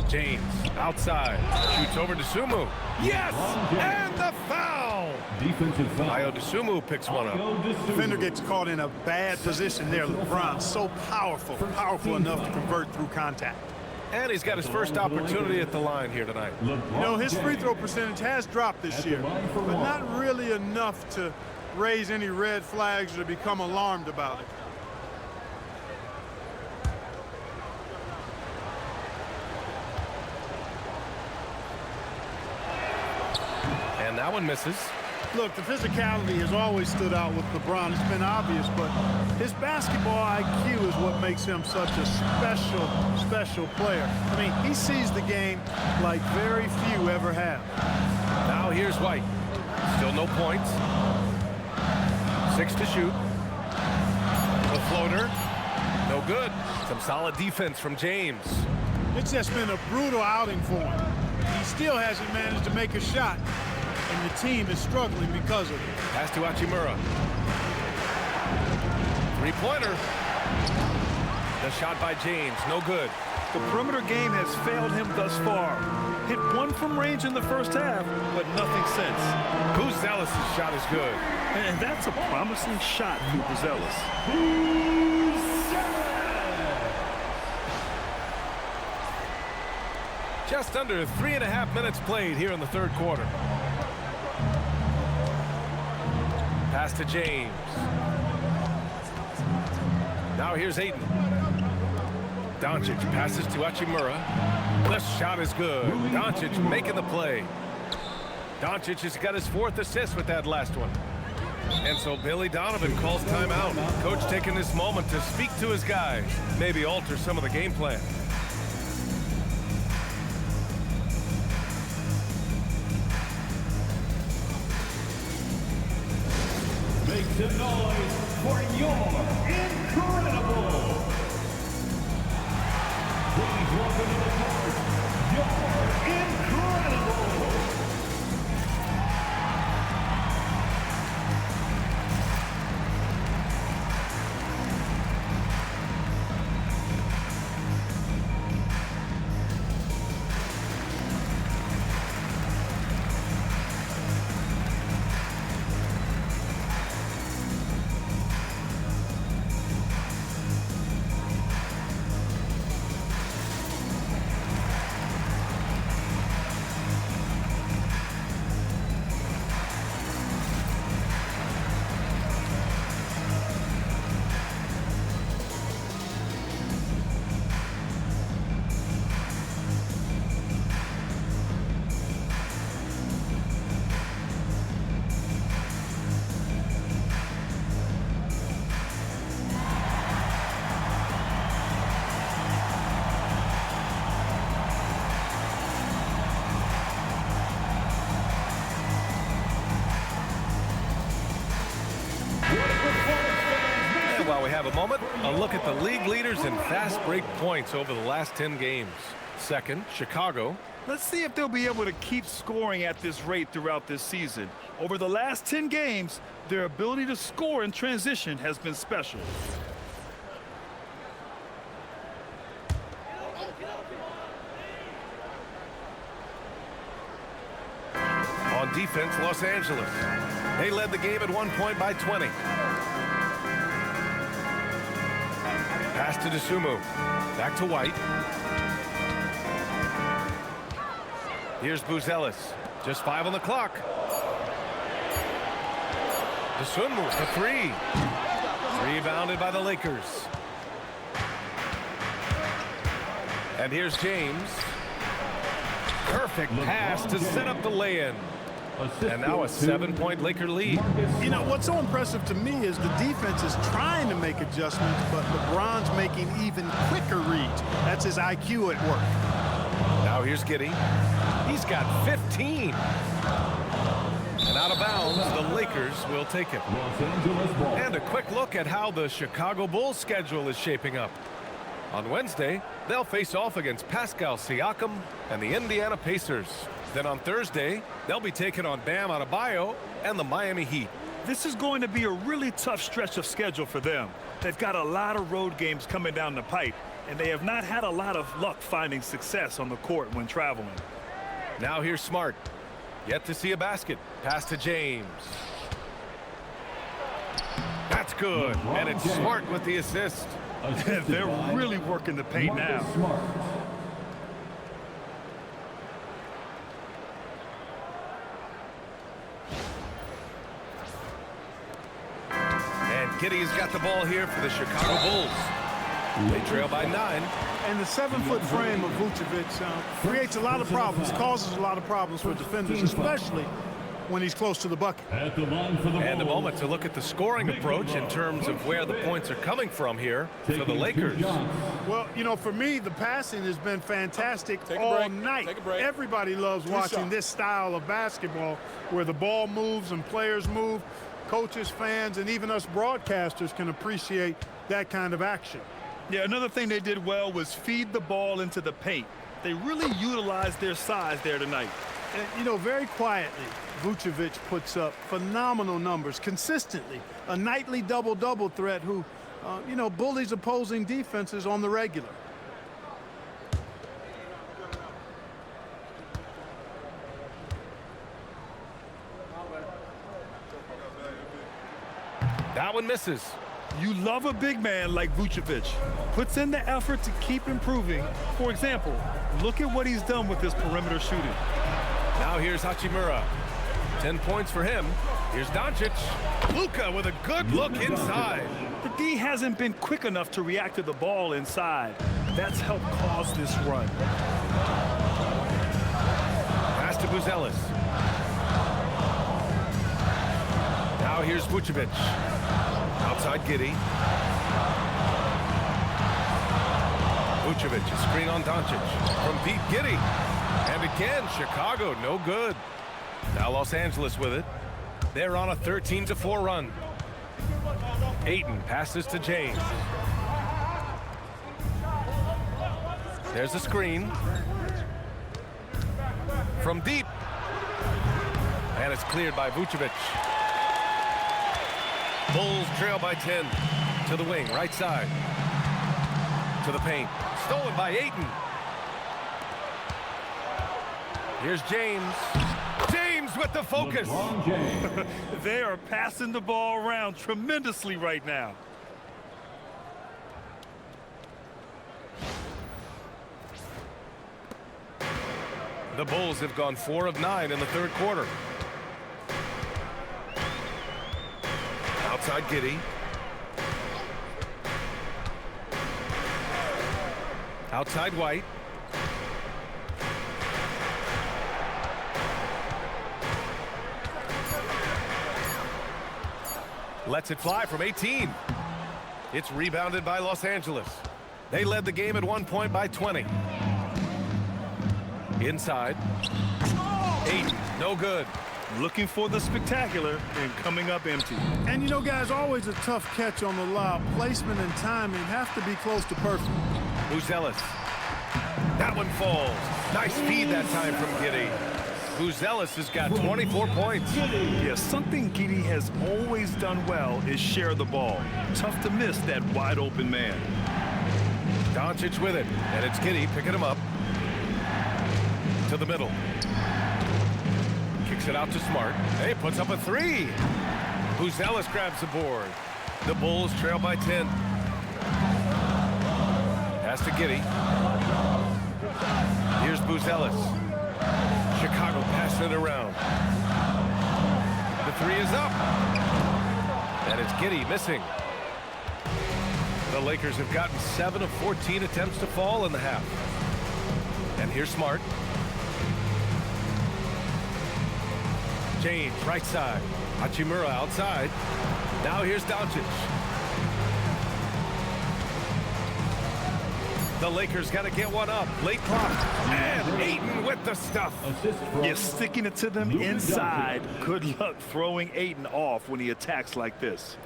James outside. Shoots over to Dosunmu. Yes! And the foul! Defensive foul. Ayo Dosunmu picks one up. Defender gets caught in a bad position there. LeBron so powerful enough to convert through contact. And he's got his first opportunity at the line here tonight. You know, his free throw percentage has dropped this year, but not really enough to raise any red flags or to become alarmed about it. And that one misses. Look, the physicality has always stood out with LeBron. It's been obvious, but his basketball IQ is what makes him such a special player. I mean, he sees the game like very few ever have. Now here's White. Still no points. 6 to shoot. The floater. No good. Some solid defense from James. It's just been a brutal outing for him. He still hasn't managed to make a shot, and the team is struggling because of it. Pass to Hachimura. 3-pointer. The shot by James, no good. The perimeter game has failed him thus far. Hit 1 from range in the first half, but nothing since. Buzelis' shot is good. And that's a promising shot for Buzelis. Just under 3.5 minutes played here in the 3rd quarter. Pass to James. Now here's Ayton. Dončić passes to Hachimura. The shot is good. Dončić making the play. Dončić has got his 4th assist with that last one. And so Billy Donovan calls timeout. Coach taking this moment to speak to his guys, maybe alter some of the game plan. Make some noise for your incredible. Please welcome to the court, your incredible. While we have a moment, a look at the league leaders in fast break points over the last 10 games. 2nd, Chicago. Let's see if they'll be able to keep scoring at this rate throughout this season. Over the last 10 games, their ability to score in transition has been special. On defense, Los Angeles. They led the game at one point by 20. Pass to Dosunmu. Back to White. Here's Buzelis. Just 5 on the clock. Dosunmu for 3. Rebounded by the Lakers. And here's James. Perfect pass to set up the lay-in. And now a 7-point Laker lead. You know, what's so impressive to me is the defense is trying to make adjustments, but LeBron's making even quicker reads. That's his IQ at work. Now here's Giddey. He's got 15. And out of bounds, the Lakers will take it. And a quick look at how the Chicago Bulls schedule is shaping up. On Wednesday, they'll face off against Pascal Siakam and the Indiana Pacers. Then on Thursday, they'll be taking on Bam Adebayo and the Miami Heat. This is going to be a really tough stretch of schedule for them. They've got a lot of road games coming down the pipe, and they have not had a lot of luck finding success on the court when traveling. Now here's Smart. Yet to see a basket. Pass to James. That's good. And it's Smart with the assist. They're really working the paint now. And Giddey's got the ball here for the Chicago Bulls. They trail by 9. And the 7-foot frame of Vucevic creates a lot of problems, causes a lot of problems for defenders, especially when he's close to the bucket. And a moment to look at the scoring approach in terms of where the points are coming from here for the Lakers. Well, you know, for me, the passing has been fantastic all night. Everybody loves watching this style of basketball where the ball moves and players move. Coaches, fans, and even us broadcasters can appreciate that kind of action. Yeah, another thing they did well was feed the ball into the paint. They really utilized their size there tonight. And, you know, very quietly, Vucevic puts up phenomenal numbers consistently. A nightly double-double threat who, you know, bullies opposing defenses on the regular. That one misses. You love a big man like Vucevic. Puts in the effort to keep improving. For example, look at what he's done with his perimeter shooting. Now here's Hachimura. 10 points for him. Here's Dončić. Luka with a good look inside. The D hasn't been quick enough to react to the ball inside. That's helped cause this run. Pass to Buzelis. Now here's Vucevic. Outside Giddey. Vucevic, a screen on Dončić. From Pete Giddey. And again, Chicago, no good. Now Los Angeles with it. They're on a 13-4 run. Ayton passes to James. There's a screen. From deep. And it's cleared by Vucevic. Bulls trail by 10. To the wing, right side. To the paint. Stolen by Ayton. Here's James. James with the focus. They are passing the ball around tremendously right now. The Bulls have gone 4 of 9 in the third quarter. Outside Giddey. Outside White. Lets it fly from 18. It's rebounded by Los Angeles. They led the game at one point by 20. Inside. Ayton, no good. Looking for the spectacular and coming up empty. And you know, guys, always a tough catch on the lob. Placement and timing have to be close to perfect. Buzelis. That one falls. Nice feed that time from Giddey. Buzelis has got 24 points. Yeah, something Giddey has always done well is share the ball. Tough to miss that wide open man. Dončić with it, and it's Giddey picking him up. To the middle. Kicks it out to Smart. Hey, puts up a 3. Buzelis grabs the board. The Bulls trail by 10. Pass to Giddey. Here's Buzelis. Chicago passing it around. The 3 is up. And it's Giddey missing. The Lakers have gotten 7 of 14 attempts to fall in the half. And here's Smart. James, right side. Hachimura outside. Now here's Dončić. The Lakers got to get one up. Late clock. And Ayton with the stuff. You're sticking it to them inside. Good luck throwing Ayton off when he attacks like this.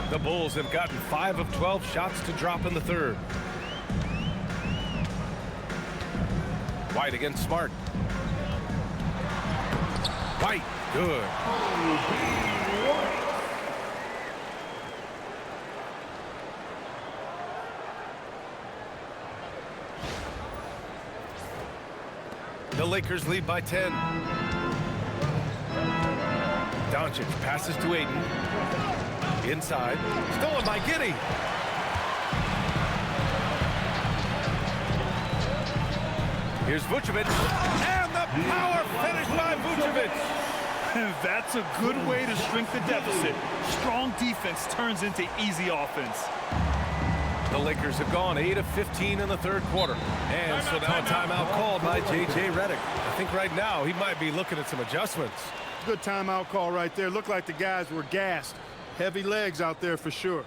The Bulls have gotten 5 of 12 shots to drop in the third. White against Smart. White, good. The Lakers lead by 10. Dončić passes to Ayton. Inside, stolen by Giddey. Here's Vucevic, and the power finish by Vucevic. That's a good way to shrink the deficit. Strong defense turns into easy offense. The Lakers have gone 8 of 15 in the third quarter. And so now a timeout called by J.J. Redick. I think right now he might be looking at some adjustments. Good timeout call right there. Looked like the guys were gassed. Heavy legs out there for sure.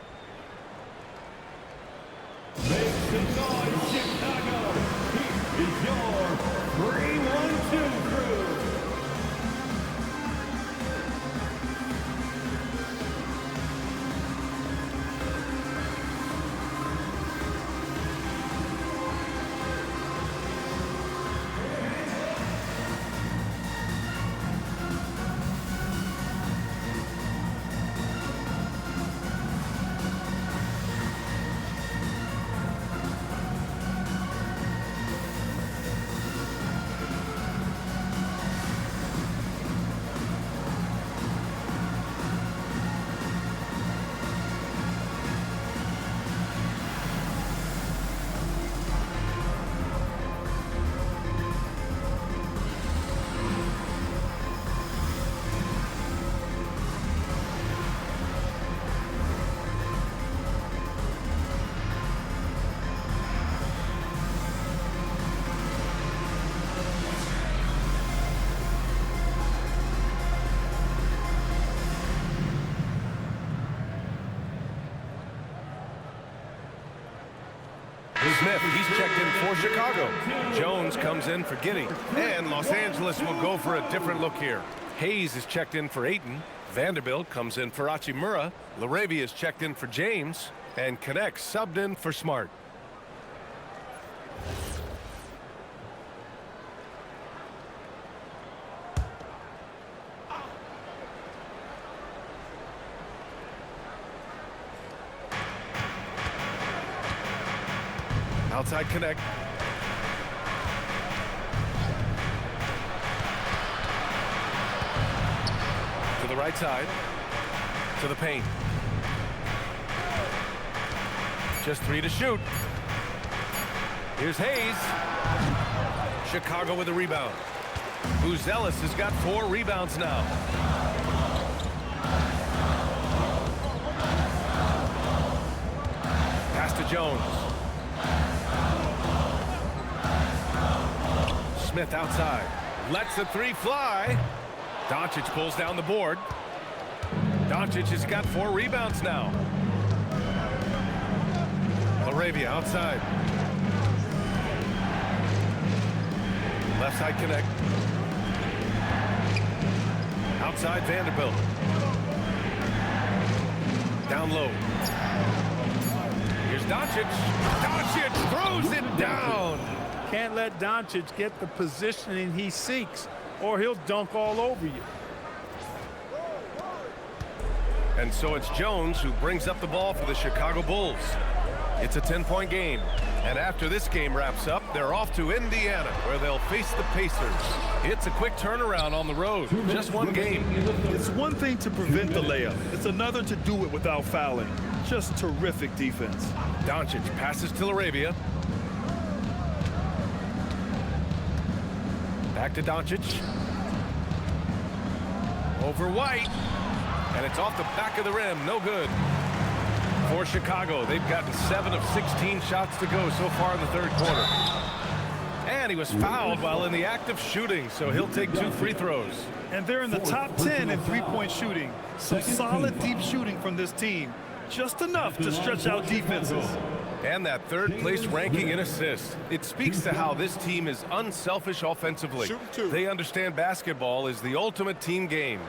Make some noise, Chicago. Here is your 3-1-2 crew. Smith, he's checked in for Chicago. Jones comes in for Giddey. And Los Angeles will go for a different look here. Hayes is checked in for Ayton. Vanderbilt comes in for Hachimura. LaRavia is checked in for James. And Connect subbed in for Smart. Outside Connect. To the right side. To the paint. Just 3 to shoot. Here's Hayes. Chicago with a rebound. Vucevic has got 4 rebounds now. Pass to Jones. Smith outside. Lets the 3 fly. Dončić pulls down the board. Dončić has got 4 rebounds now. LaRavia outside. Left side Connect. Outside Vanderbilt. Down low. Here's Dončić. Dončić throws it down. Can't let Dončić get the positioning he seeks, or he'll dunk all over you. And so it's Jones who brings up the ball for the Chicago Bulls. It's a 10-point game. And after this game wraps up, they're off to Indiana, where they'll face the Pacers. It's a quick turnaround on the road. Just one game. It's one thing to prevent the layup. It's another to do it without fouling. Just terrific defense. Dončić passes to LaRavia. Back to Dončić. Over White. And it's off the back of the rim. No good. For Chicago, they've gotten 7 of 16 shots to go so far in the third quarter. And he was fouled while in the act of shooting, so he'll take 2 free throws. And they're in the top 10 in three-point shooting. Some solid deep shooting from this team. Just enough to stretch out defenses. And that third-place ranking in assists. It speaks to how this team is unselfish offensively. They understand basketball is the ultimate team game.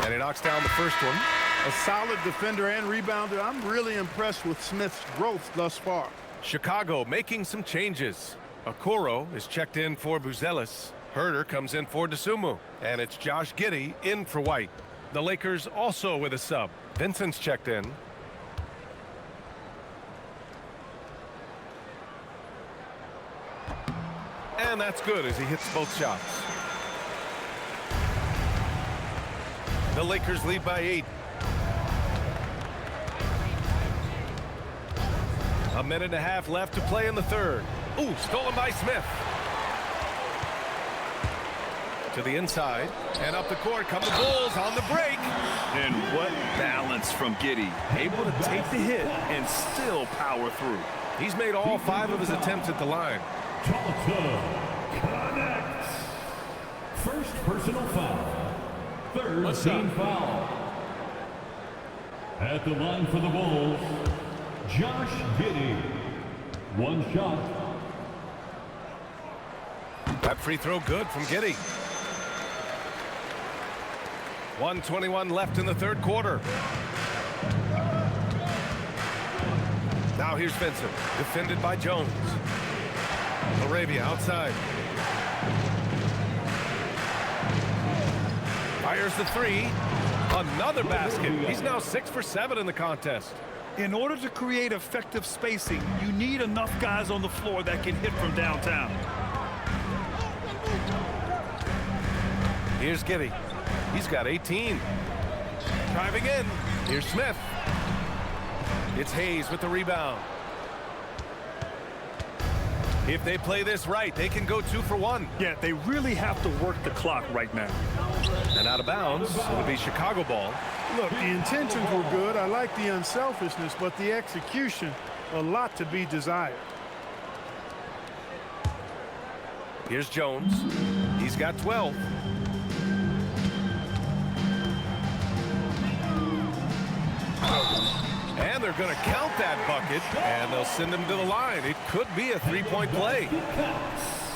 And he knocks down the first one. A solid defender and rebounder. I'm really impressed with Smith's growth thus far. Chicago making some changes. Okoro is checked in for Buzelis. Herter comes in for DeSumo. And it's Josh Giddey in for White. The Lakers also with a sub. Vincent's checked in. And that's good as he hits both shots. The Lakers lead by 8. A minute and a half left to play in the third. Ooh, stolen by Smith. To the inside and up the court come the Bulls on the break. And what balance from Giddey. Able to take the hit and still power through. He's made all 5 of his attempts at the line. Connects. First personal foul. Third team foul. At the line for the Bulls, Josh Giddey. 1 shot. That free throw good from Giddey. 1:21 left in the third quarter. Now here's Vincent, defended by Jones. Arabia outside. Fires the 3. Another basket. He's now 6 for 7 in the contest. In order to create effective spacing, you need enough guys on the floor that can hit from downtown. Here's Giddey. He's got 18. Driving in. Here's Smith. It's Hayes with the rebound. If they play this right, they can go 2 for 1. Yeah, they really have to work the clock right now. And out of bounds, it'll be Chicago ball. Look, the intentions were good. I like the unselfishness, but the execution, a lot to be desired. Here's Jones. He's got 12. And they're going to count that bucket, and they'll send him to the line. It could be a 3-point play.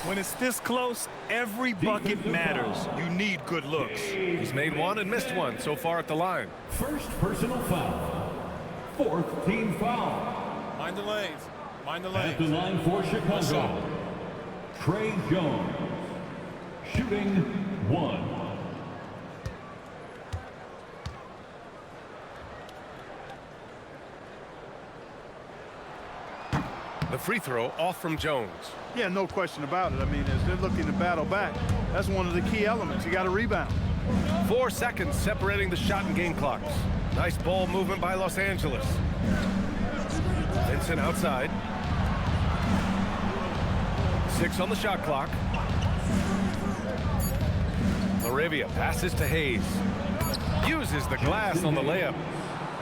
When it's this close, every bucket matters. You need good looks. He's made 1 and missed 1 so far at the line. First personal foul. 4th team foul. Mind the lanes. Mind the At the lanes. line for Chicago, Trey Jones. Shooting 1. The free throw off from Jones. Yeah, no question about it. I mean, as they're looking to battle back, that's one of the key elements. You got to rebound. 4 seconds separating the shot and game clocks. Nice ball movement by Los Angeles. Vincent outside. 6 on the shot clock. Arabia passes to Hayes. Uses the glass on the layup.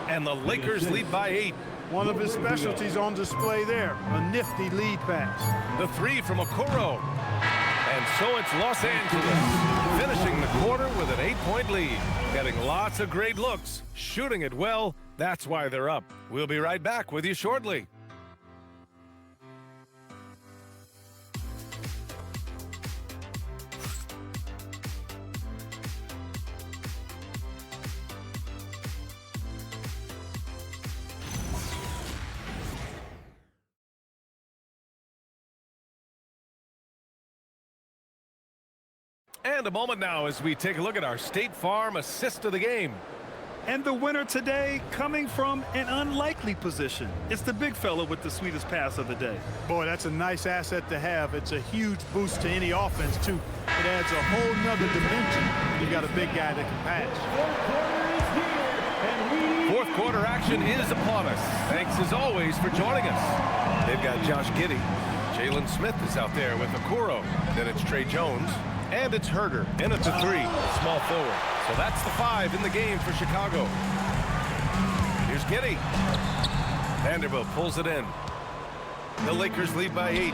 And the Lakers lead by 8. One of his specialties on display there, a nifty lead pass. The 3 from Okoro. And so it's Los Angeles finishing the quarter with an 8-point lead. Getting lots of great looks, shooting it well. That's why they're up. We'll be right back with you shortly. And a moment now as we take a look at our State Farm assist of the game. And the winner today coming from an unlikely position. It's the big fella with the sweetest pass of the day. Boy, that's a nice asset to have. It's a huge boost to any offense, too. It adds a whole nother dimension. You got a big guy that can pass. Fourth quarter action is upon us. Thanks as always for joining us. They've got Josh Giddey. Jalen Smith is out there with Okoro. Then it's Trey Jones. And it's Herder in at the 3, small forward. So that's the 5 in the game for Chicago. Here's Giddey. Vanderbilt pulls it in. The Lakers lead by 8.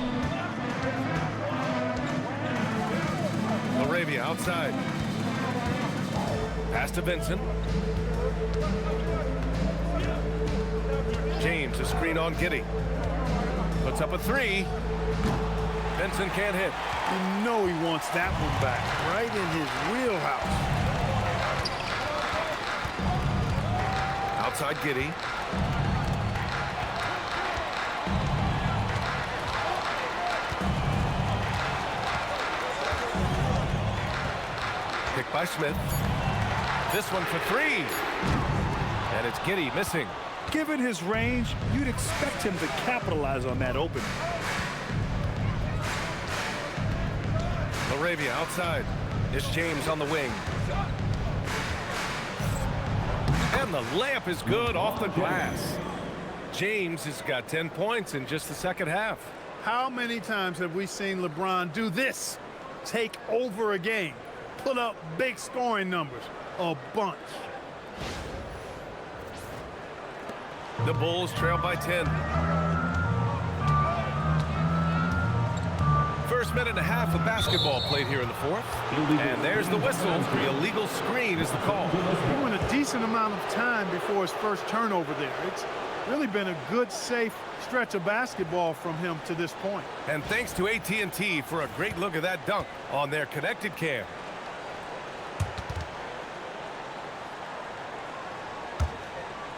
Laravia outside. Pass to Vincent. James, a screen on Giddey. Puts up a 3. Vincent can't hit. You know he wants that one back, right in his wheelhouse. Outside Giddey. Picked by Smith. This one for 3. And it's Giddey missing. Given his range, you'd expect him to capitalize on that opening. Laravia outside. It's James on the wing. And the layup is good off the glass. James has got 10 points in just the second half. How many times have we seen LeBron do this? Take over a game. Put up big scoring numbers. A bunch. The Bulls trail by 10. First minute and a half of basketball played here in the fourth. And there's the whistle. The illegal screen is the call. He went a decent amount of time before his first turnover there. It's really been a good, safe stretch of basketball from him to this point. And thanks to AT&T for a great look at that dunk on their connected cam.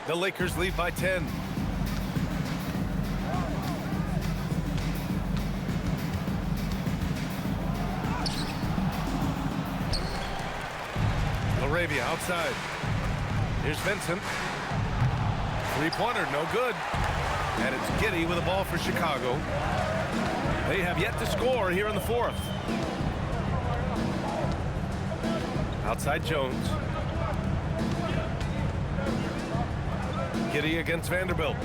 The Lakers lead by 10. Laravia outside. Here's Vincent. Three-pointer, no good. And it's Giddey with the ball for Chicago. They have yet to score here in the fourth. Outside Jones. Giddey against Vanderbilt.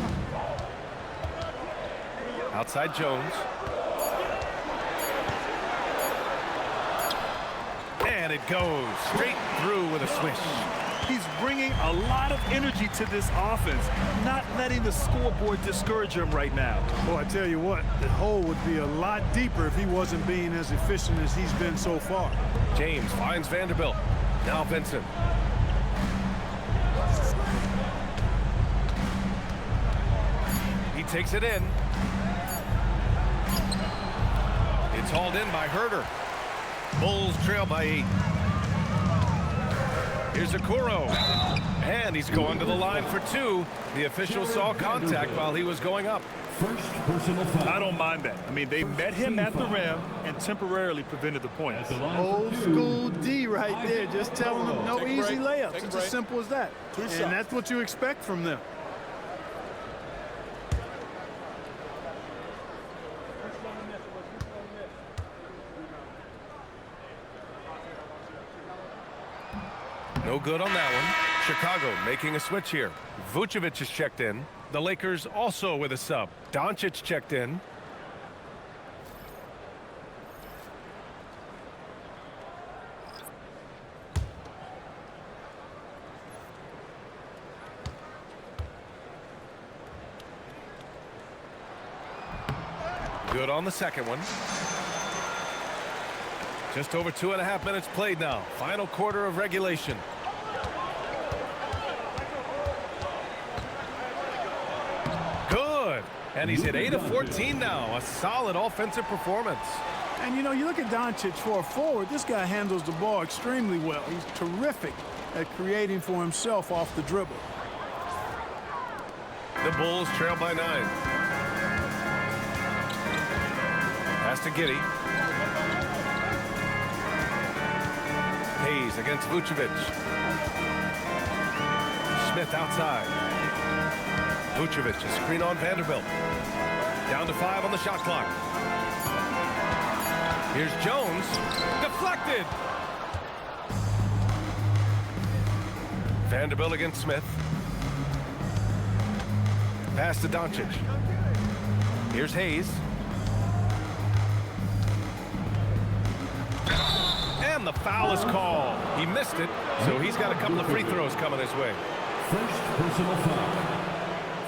Outside Jones. And it goes straight through with a swish. He's bringing a lot of energy to this offense, not letting the scoreboard discourage him right now. Well, I tell you what, the hole would be a lot deeper if he wasn't being as efficient as he's been so far. James finds Vanderbilt. Now Vincent. He takes it in. It's hauled in by Herder. Bulls trail by 8. Here's Okoro. And he's going to the line for 2. The official saw contact while he was going up. First personal foul. I don't mind that. I mean, they met him at the rim and temporarily prevented the points. Old school D right there, just telling them no easy layups. It's as simple as that. And that's what you expect from them. No good on that one. Chicago making a switch here. Vucevic is checked in. The Lakers also with a sub. Dončić checked in. Good on the second one. Just over 2.5 minutes played now. Final quarter of regulation. Good. And he's hit 8 of 14 now. A solid offensive performance. And, you know, you look at Dončić for a forward, this guy handles the ball extremely well. He's terrific at creating for himself off the dribble. The Bulls trail by 9. Pass to Giddey. Hayes against Vucevic. Smith outside. Vucevic, a screen on Vanderbilt. Down to 5 on the shot clock. Here's Jones. Deflected. Vanderbilt against Smith. Pass to Dončić. Here's Hayes. And the foul is called. He missed it, so he's got a couple of free throws coming his way. First personal foul.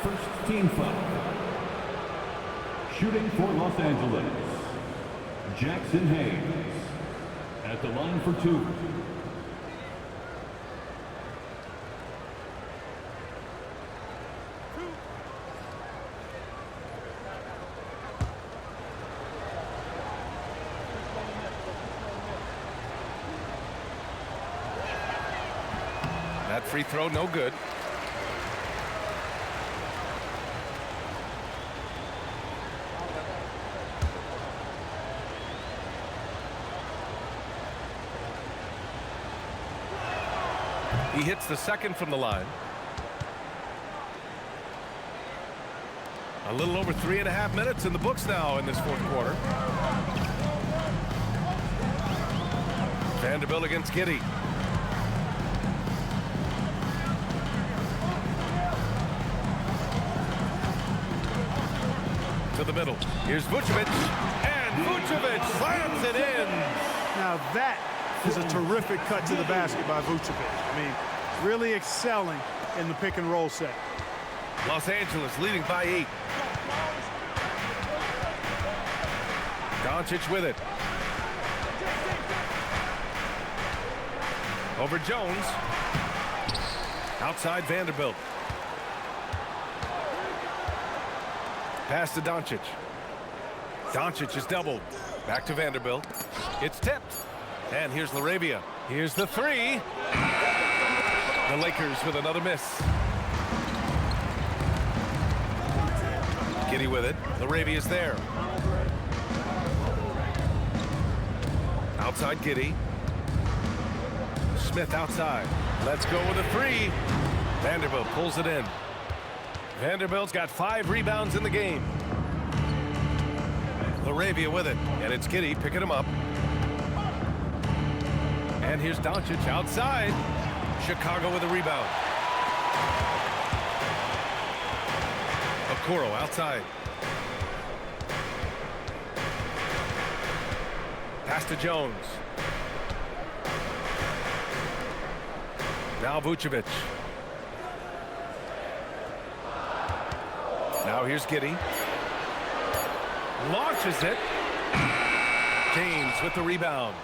First team foul. Shooting for Los Angeles, Jackson Hayes. At the line for 2. That free throw, no good. He hits the second from the line. A little over 3.5 minutes in the books now in this fourth quarter. Vanderbilt against Giddey. To the middle. Here's Vucevic. And Vucevic slams it in. Now that is a terrific cut to the basket by Vucevic. I mean, really excelling in the pick and roll set. Los Angeles leading by 8. Dončić with it. Over Jones. Outside Vanderbilt. Pass to Dončić. Dončić is doubled. Back to Vanderbilt. It's tipped. And here's LaRavia. Here's the 3. The Lakers with another miss. Giddey with it. LaRavia's there. Outside Giddey. Smith outside. Let's go with a 3. Vanderbilt pulls it in. Vanderbilt's got 5 rebounds in the game. LaRavia with it. And it's Giddey picking him up. And here's Dončić outside. Chicago with a rebound. Okoro outside. Pass to Jones. Now Vucevic. Now here's Giddey. Launches it. James with the rebound.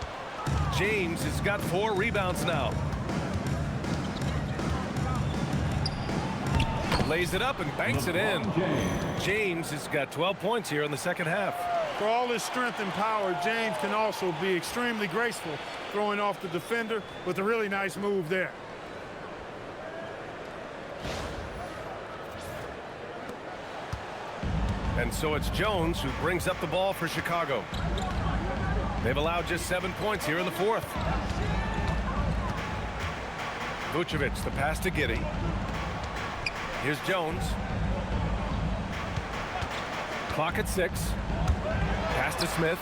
James has got 4 rebounds now. Lays it up and banks it in. James has got 12 points here in the second half. For all his strength and power, James can also be extremely graceful, throwing off the defender with a really nice move there. And so it's Jones who brings up the ball for Chicago. They've allowed just 7 points here in the fourth. Vucevic, the pass to Giddey. Here's Jones. Clock at 6. Pass to Smith.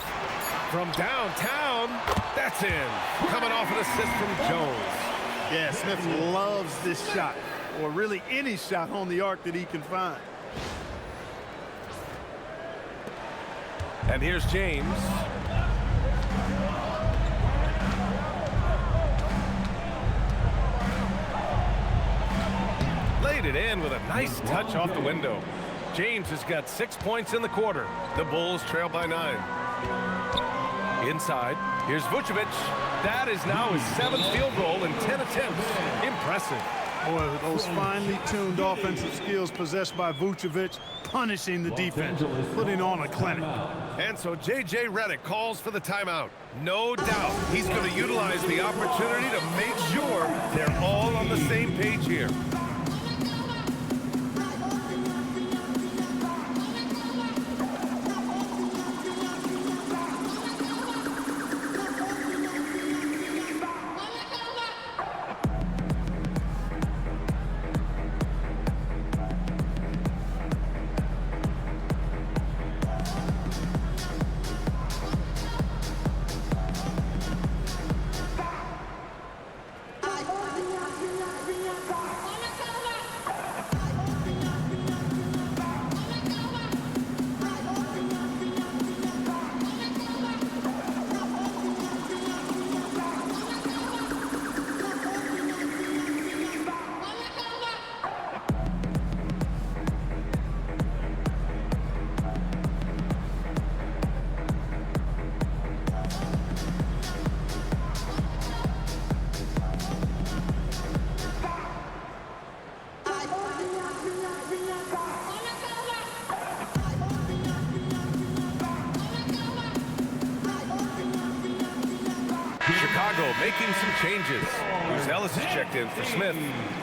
From downtown, that's in. Coming off an assist from Jones. Yeah, Smith loves this shot, or really any shot on the arc that he can find. And here's James. Laid it in with a nice touch off the window. James has got 6 points in the quarter. The Bulls trail by 9. Inside, here's Vucevic. That is now his 7th field goal in 10 attempts. Impressive. Boy, those finely tuned offensive skills possessed by Vucevic, punishing the defense, putting on a clinic. And so J.J. Redick calls for the timeout. No doubt he's going to utilize the opportunity to make sure they're all on the same page here. Chicago making some changes. Ellis is checked in for Smith.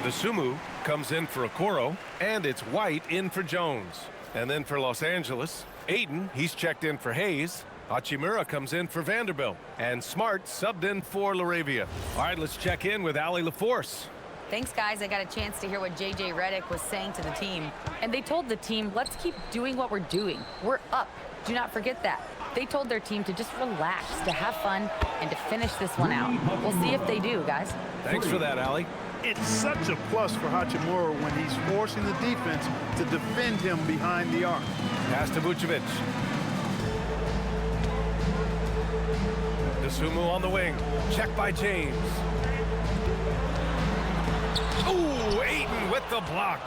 Dosunmu comes in for Okoro, and it's White in for Jones. And then for Los Angeles, Ayton, he's checked in for Hayes. Hachimura comes in for Vanderbilt. And Smart subbed in for LaRavia. All right, let's check in with Allie LaForce. Thanks, guys. I got a chance to hear what J.J. Redick was saying to the team. And they told the team, let's keep doing what we're doing. We're up. Do not forget that. They told their team to just relax, to have fun, and to finish this one out. We'll see if they do, guys. Thanks for that, Allie. It's such a plus for Hachimura when he's forcing the defense to defend him behind the arc. Pass to Vucevic. Dosunmu on the wing. Check by James. Ooh, Ayton with the block.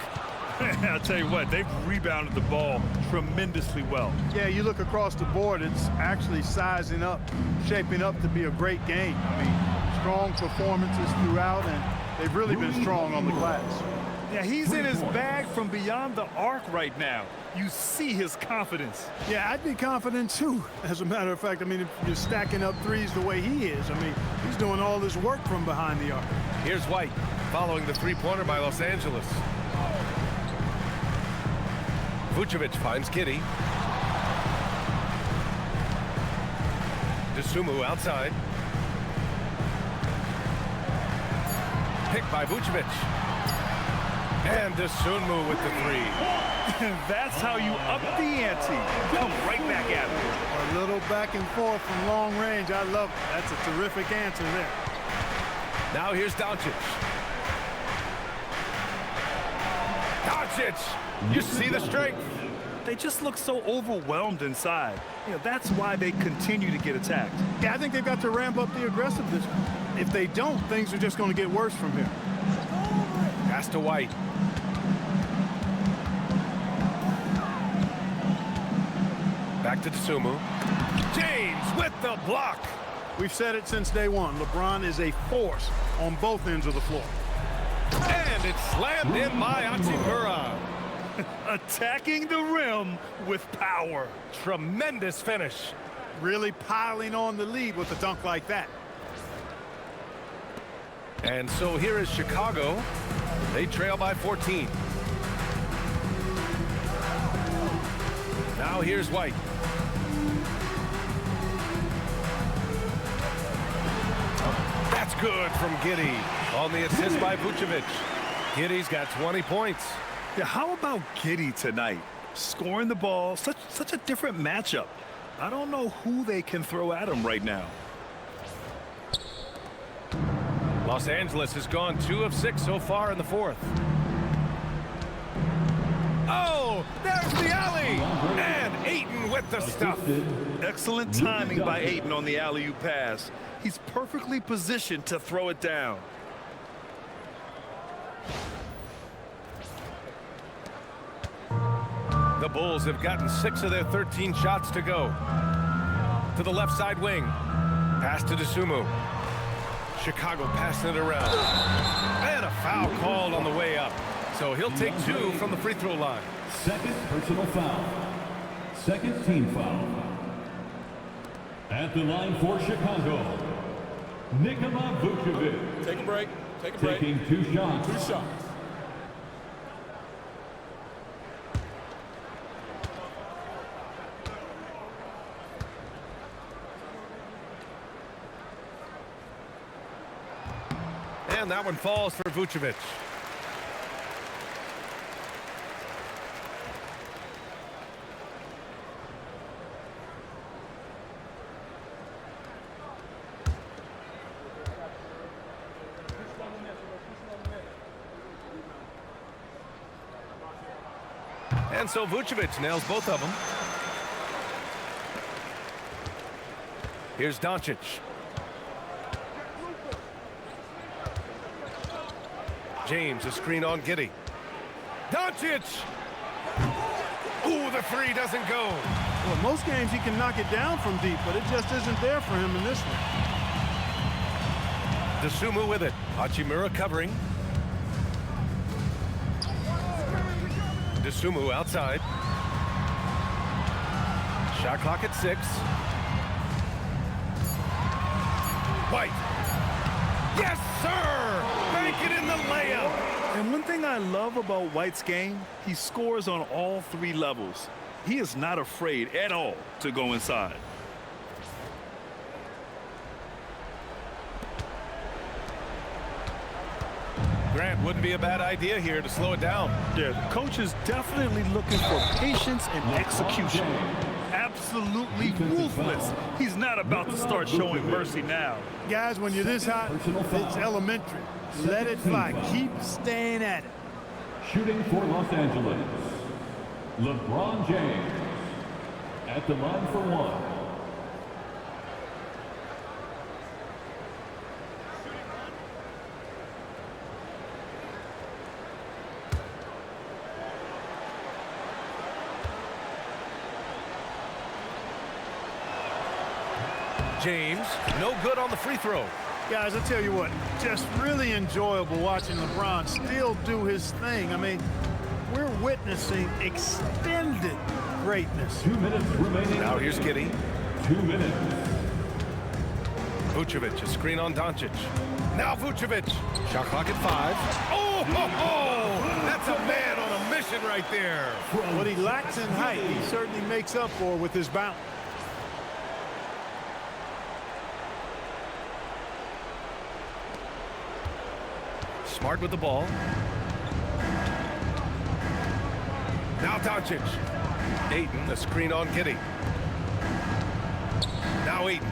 I'll tell you what, they've rebounded the ball tremendously well. Yeah, you look across the board, it's actually sizing up, shaping up to be a great game. I mean, strong performances throughout, and they've really been strong on the glass. Yeah, he's in his bag from beyond the arc right now. You see his confidence. Yeah, I'd be confident too. As a matter of fact, I mean, if you're stacking up threes the way he is, I mean, he's doing all this work from behind the arc. Here's White, following the three-pointer by Los Angeles. Vucevic finds Giddey. Dosunmu outside. Picked by Vucevic. And Dosunmu with the three. That's how you up the ante. Come right back at it. A little back and forth from long range. I love it. That's a terrific answer there. Now here's Dončić. Dončić! You see the strength. They just look so overwhelmed inside. You know, that's why they continue to get attacked. Yeah, I think they've got to ramp up the aggressiveness. If they don't, things are just going to get worse from here. Pass to White. Back to Dosunmu. James with the block. We've said it since day one. LeBron is a force on both ends of the floor. And it's slammed in by Hachimura. Attacking the rim with power. Tremendous finish. Really piling on the lead with a dunk like that. And so here is Chicago. They trail by 14. Now here's White. That's good from Giddey on the assist by Vucevic. Giddey's got 20 points. Yeah, how about Giddey tonight? Scoring the ball, such a different matchup. I don't know who they can throw at him right now. Los Angeles has gone 2 of 6 so far in the fourth. Oh, there's the alley! And Ayton with the stuff. Excellent timing by Ayton on the alley-oop pass. He's perfectly positioned to throw it down. The Bulls have gotten 6 of their 13 shots to go. To the left side wing. Pass to Dosunmu. Chicago passing it around. And a foul called on the way up. So he'll take 2 from the free throw line. Second personal foul. Second team foul. At the line for Chicago, Nikola Vucevic. Take a break. Take a break. Taking 2 shots. 2 shots. And that one falls for Vucevic. And so Vucevic nails both of them. Here's Dončić. James, a screen on Giddey. Dončić! Ooh, the three doesn't go. Well, most games he can knock it down from deep, but it just isn't there for him in this one. Dosunmu with it. Hachimura covering. Dosunmu outside. Shot clock at 6. White. Yes, sir! Make it in the layup. And one thing I love about White's game, he scores on all 3 levels. He is not afraid at all to go inside. Grant, wouldn't be a bad idea here to slow it down. Yeah, the coach is definitely looking for patience and execution. Absolutely ruthless. He's not about to start showing mercy now. Guys, when you're this hot, it's elementary. Let it fly. Keep staying at it. Shooting for Los Angeles, LeBron James at the line for 1. James, no good on the free throw. Guys, I tell you what, just really enjoyable watching LeBron still do his thing. I mean, we're witnessing extended greatness. 2 minutes remaining. Now here's Giddey. 2 minutes. Vucevic, a screen on Dončić. Now Vucevic. Shot clock at 5. Oh, ho, ho! That's a man on a mission right there. What he lacks in height, he certainly makes up for with his bounce. Smart with the ball. Now Dončić. Ayton, the screen on Giddey. Now Ayton.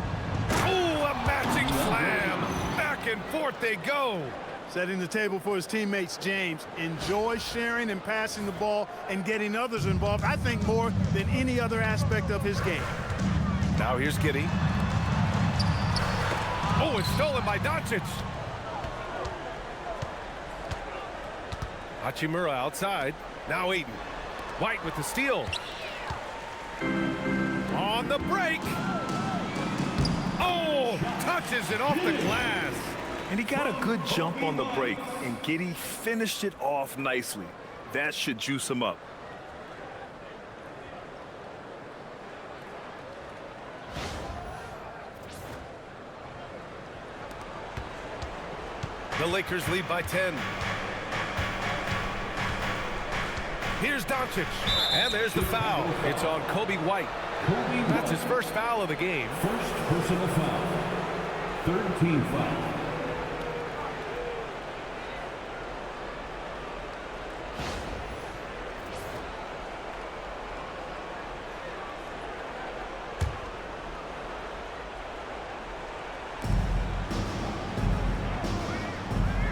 Oh, a matching slam. Back and forth they go. Setting the table for his teammates, James. Enjoy sharing and passing the ball and getting others involved, I think, more than any other aspect of his game. Now here's Giddey. Oh, it's stolen by Dončić. Hachimura outside. Now Ayton. White with the steal. On the break. Oh, touches it off the glass. And he got a good jump on the break, and Giddey finished it off nicely. That should juice him up. The Lakers lead by 10. Here's Dončić, and there's the foul. It's on Coby White. That's his first foul of the game. First personal foul. 13 foul.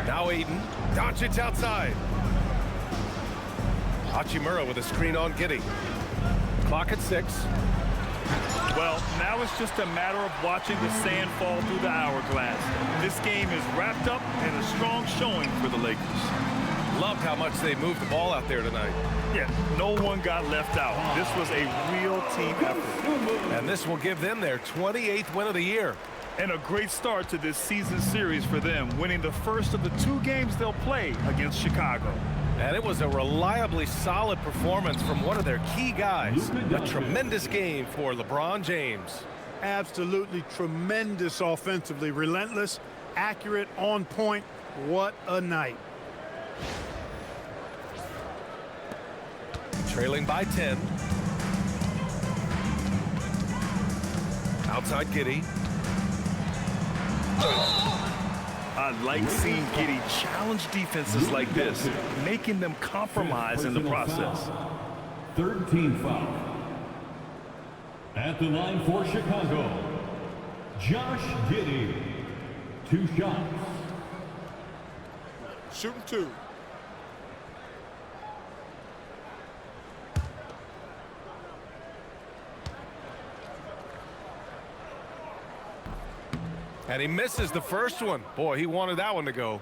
Now Ayton. Dončić outside. Hachimura with a screen on Giddey. Clock at 6. Well, now it's just a matter of watching the sand fall through the hourglass. This game is wrapped up and a strong showing for the Lakers. Loved how much they moved the ball out there tonight. Yeah, no one got left out. This was a real team effort. And this will give them their 28th win of the year. And a great start to this season series for them, winning the first of the 2 games they'll play against Chicago. And it was a reliably solid performance from one of their key guys. A tremendous game for LeBron James. Absolutely tremendous offensively. Relentless, accurate, on point. What a night. Trailing by 10. Outside Giddey. I like seeing Giddey challenge defenses like this, making them compromise in the process. 13 foul. At the line for Chicago, Josh Giddey. 2 shots. Shooting 2. And he misses the first one. Boy, he wanted that one to go.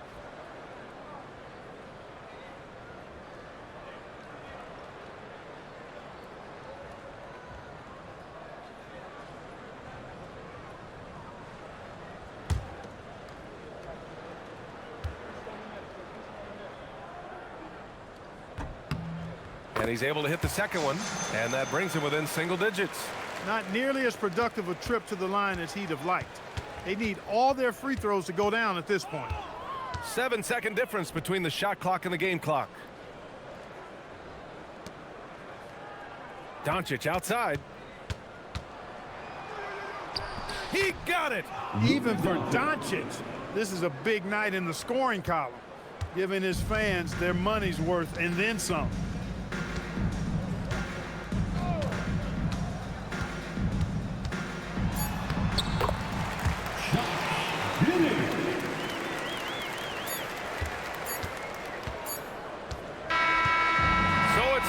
And he's able to hit the second one, and that brings him within single digits. Not nearly as productive a trip to the line as he'd have liked. They need all their free throws to go down at this point. 7-second difference between the shot clock and the game clock. Dončić outside. He got it! Even for Dončić, this is a big night in the scoring column, giving his fans their money's worth and then some.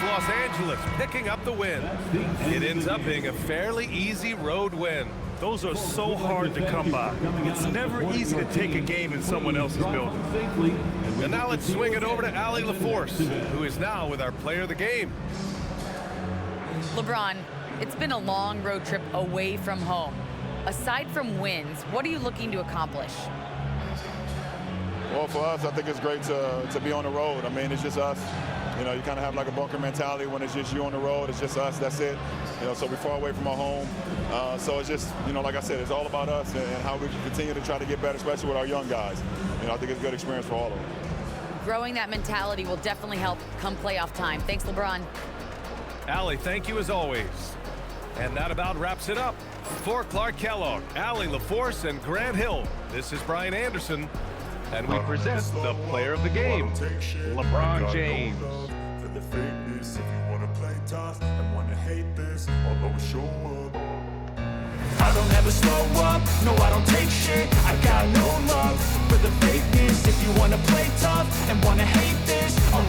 Los Angeles picking up the win. It ends up being a fairly easy road win. Those are so hard to come by. It's never easy to take a game in someone else's building. And now let's swing it over to Allie LaForce, who is now with our player of the game. LeBron, it's been a long road trip away from home. Aside from wins, what are you looking to accomplish? Well, for us, I think it's great to be on the road. I mean, it's just us. You know, you kind of have like a bunker mentality when it's just you on the road. It's just us, that's it. You know, so we're far away from our home. So it's just, you know, like I said, it's all about us and how we can continue to try to get better, especially with our young guys. You know, I think it's a good experience for all of them. Growing that mentality will definitely help come playoff time. Thanks, LeBron. Allie, thank you as always. And that about wraps it up. For Clark Kellogg, Allie LaForce, and Grant Hill, this is Brian Anderson. And we present the player of the game, LeBron James. For the fakeness, if you want to play tough and want to hate this, I'll always show up. I don't ever slow up, no I don't take shit. I got no love for the fakeness. If you want to play tough and want to hate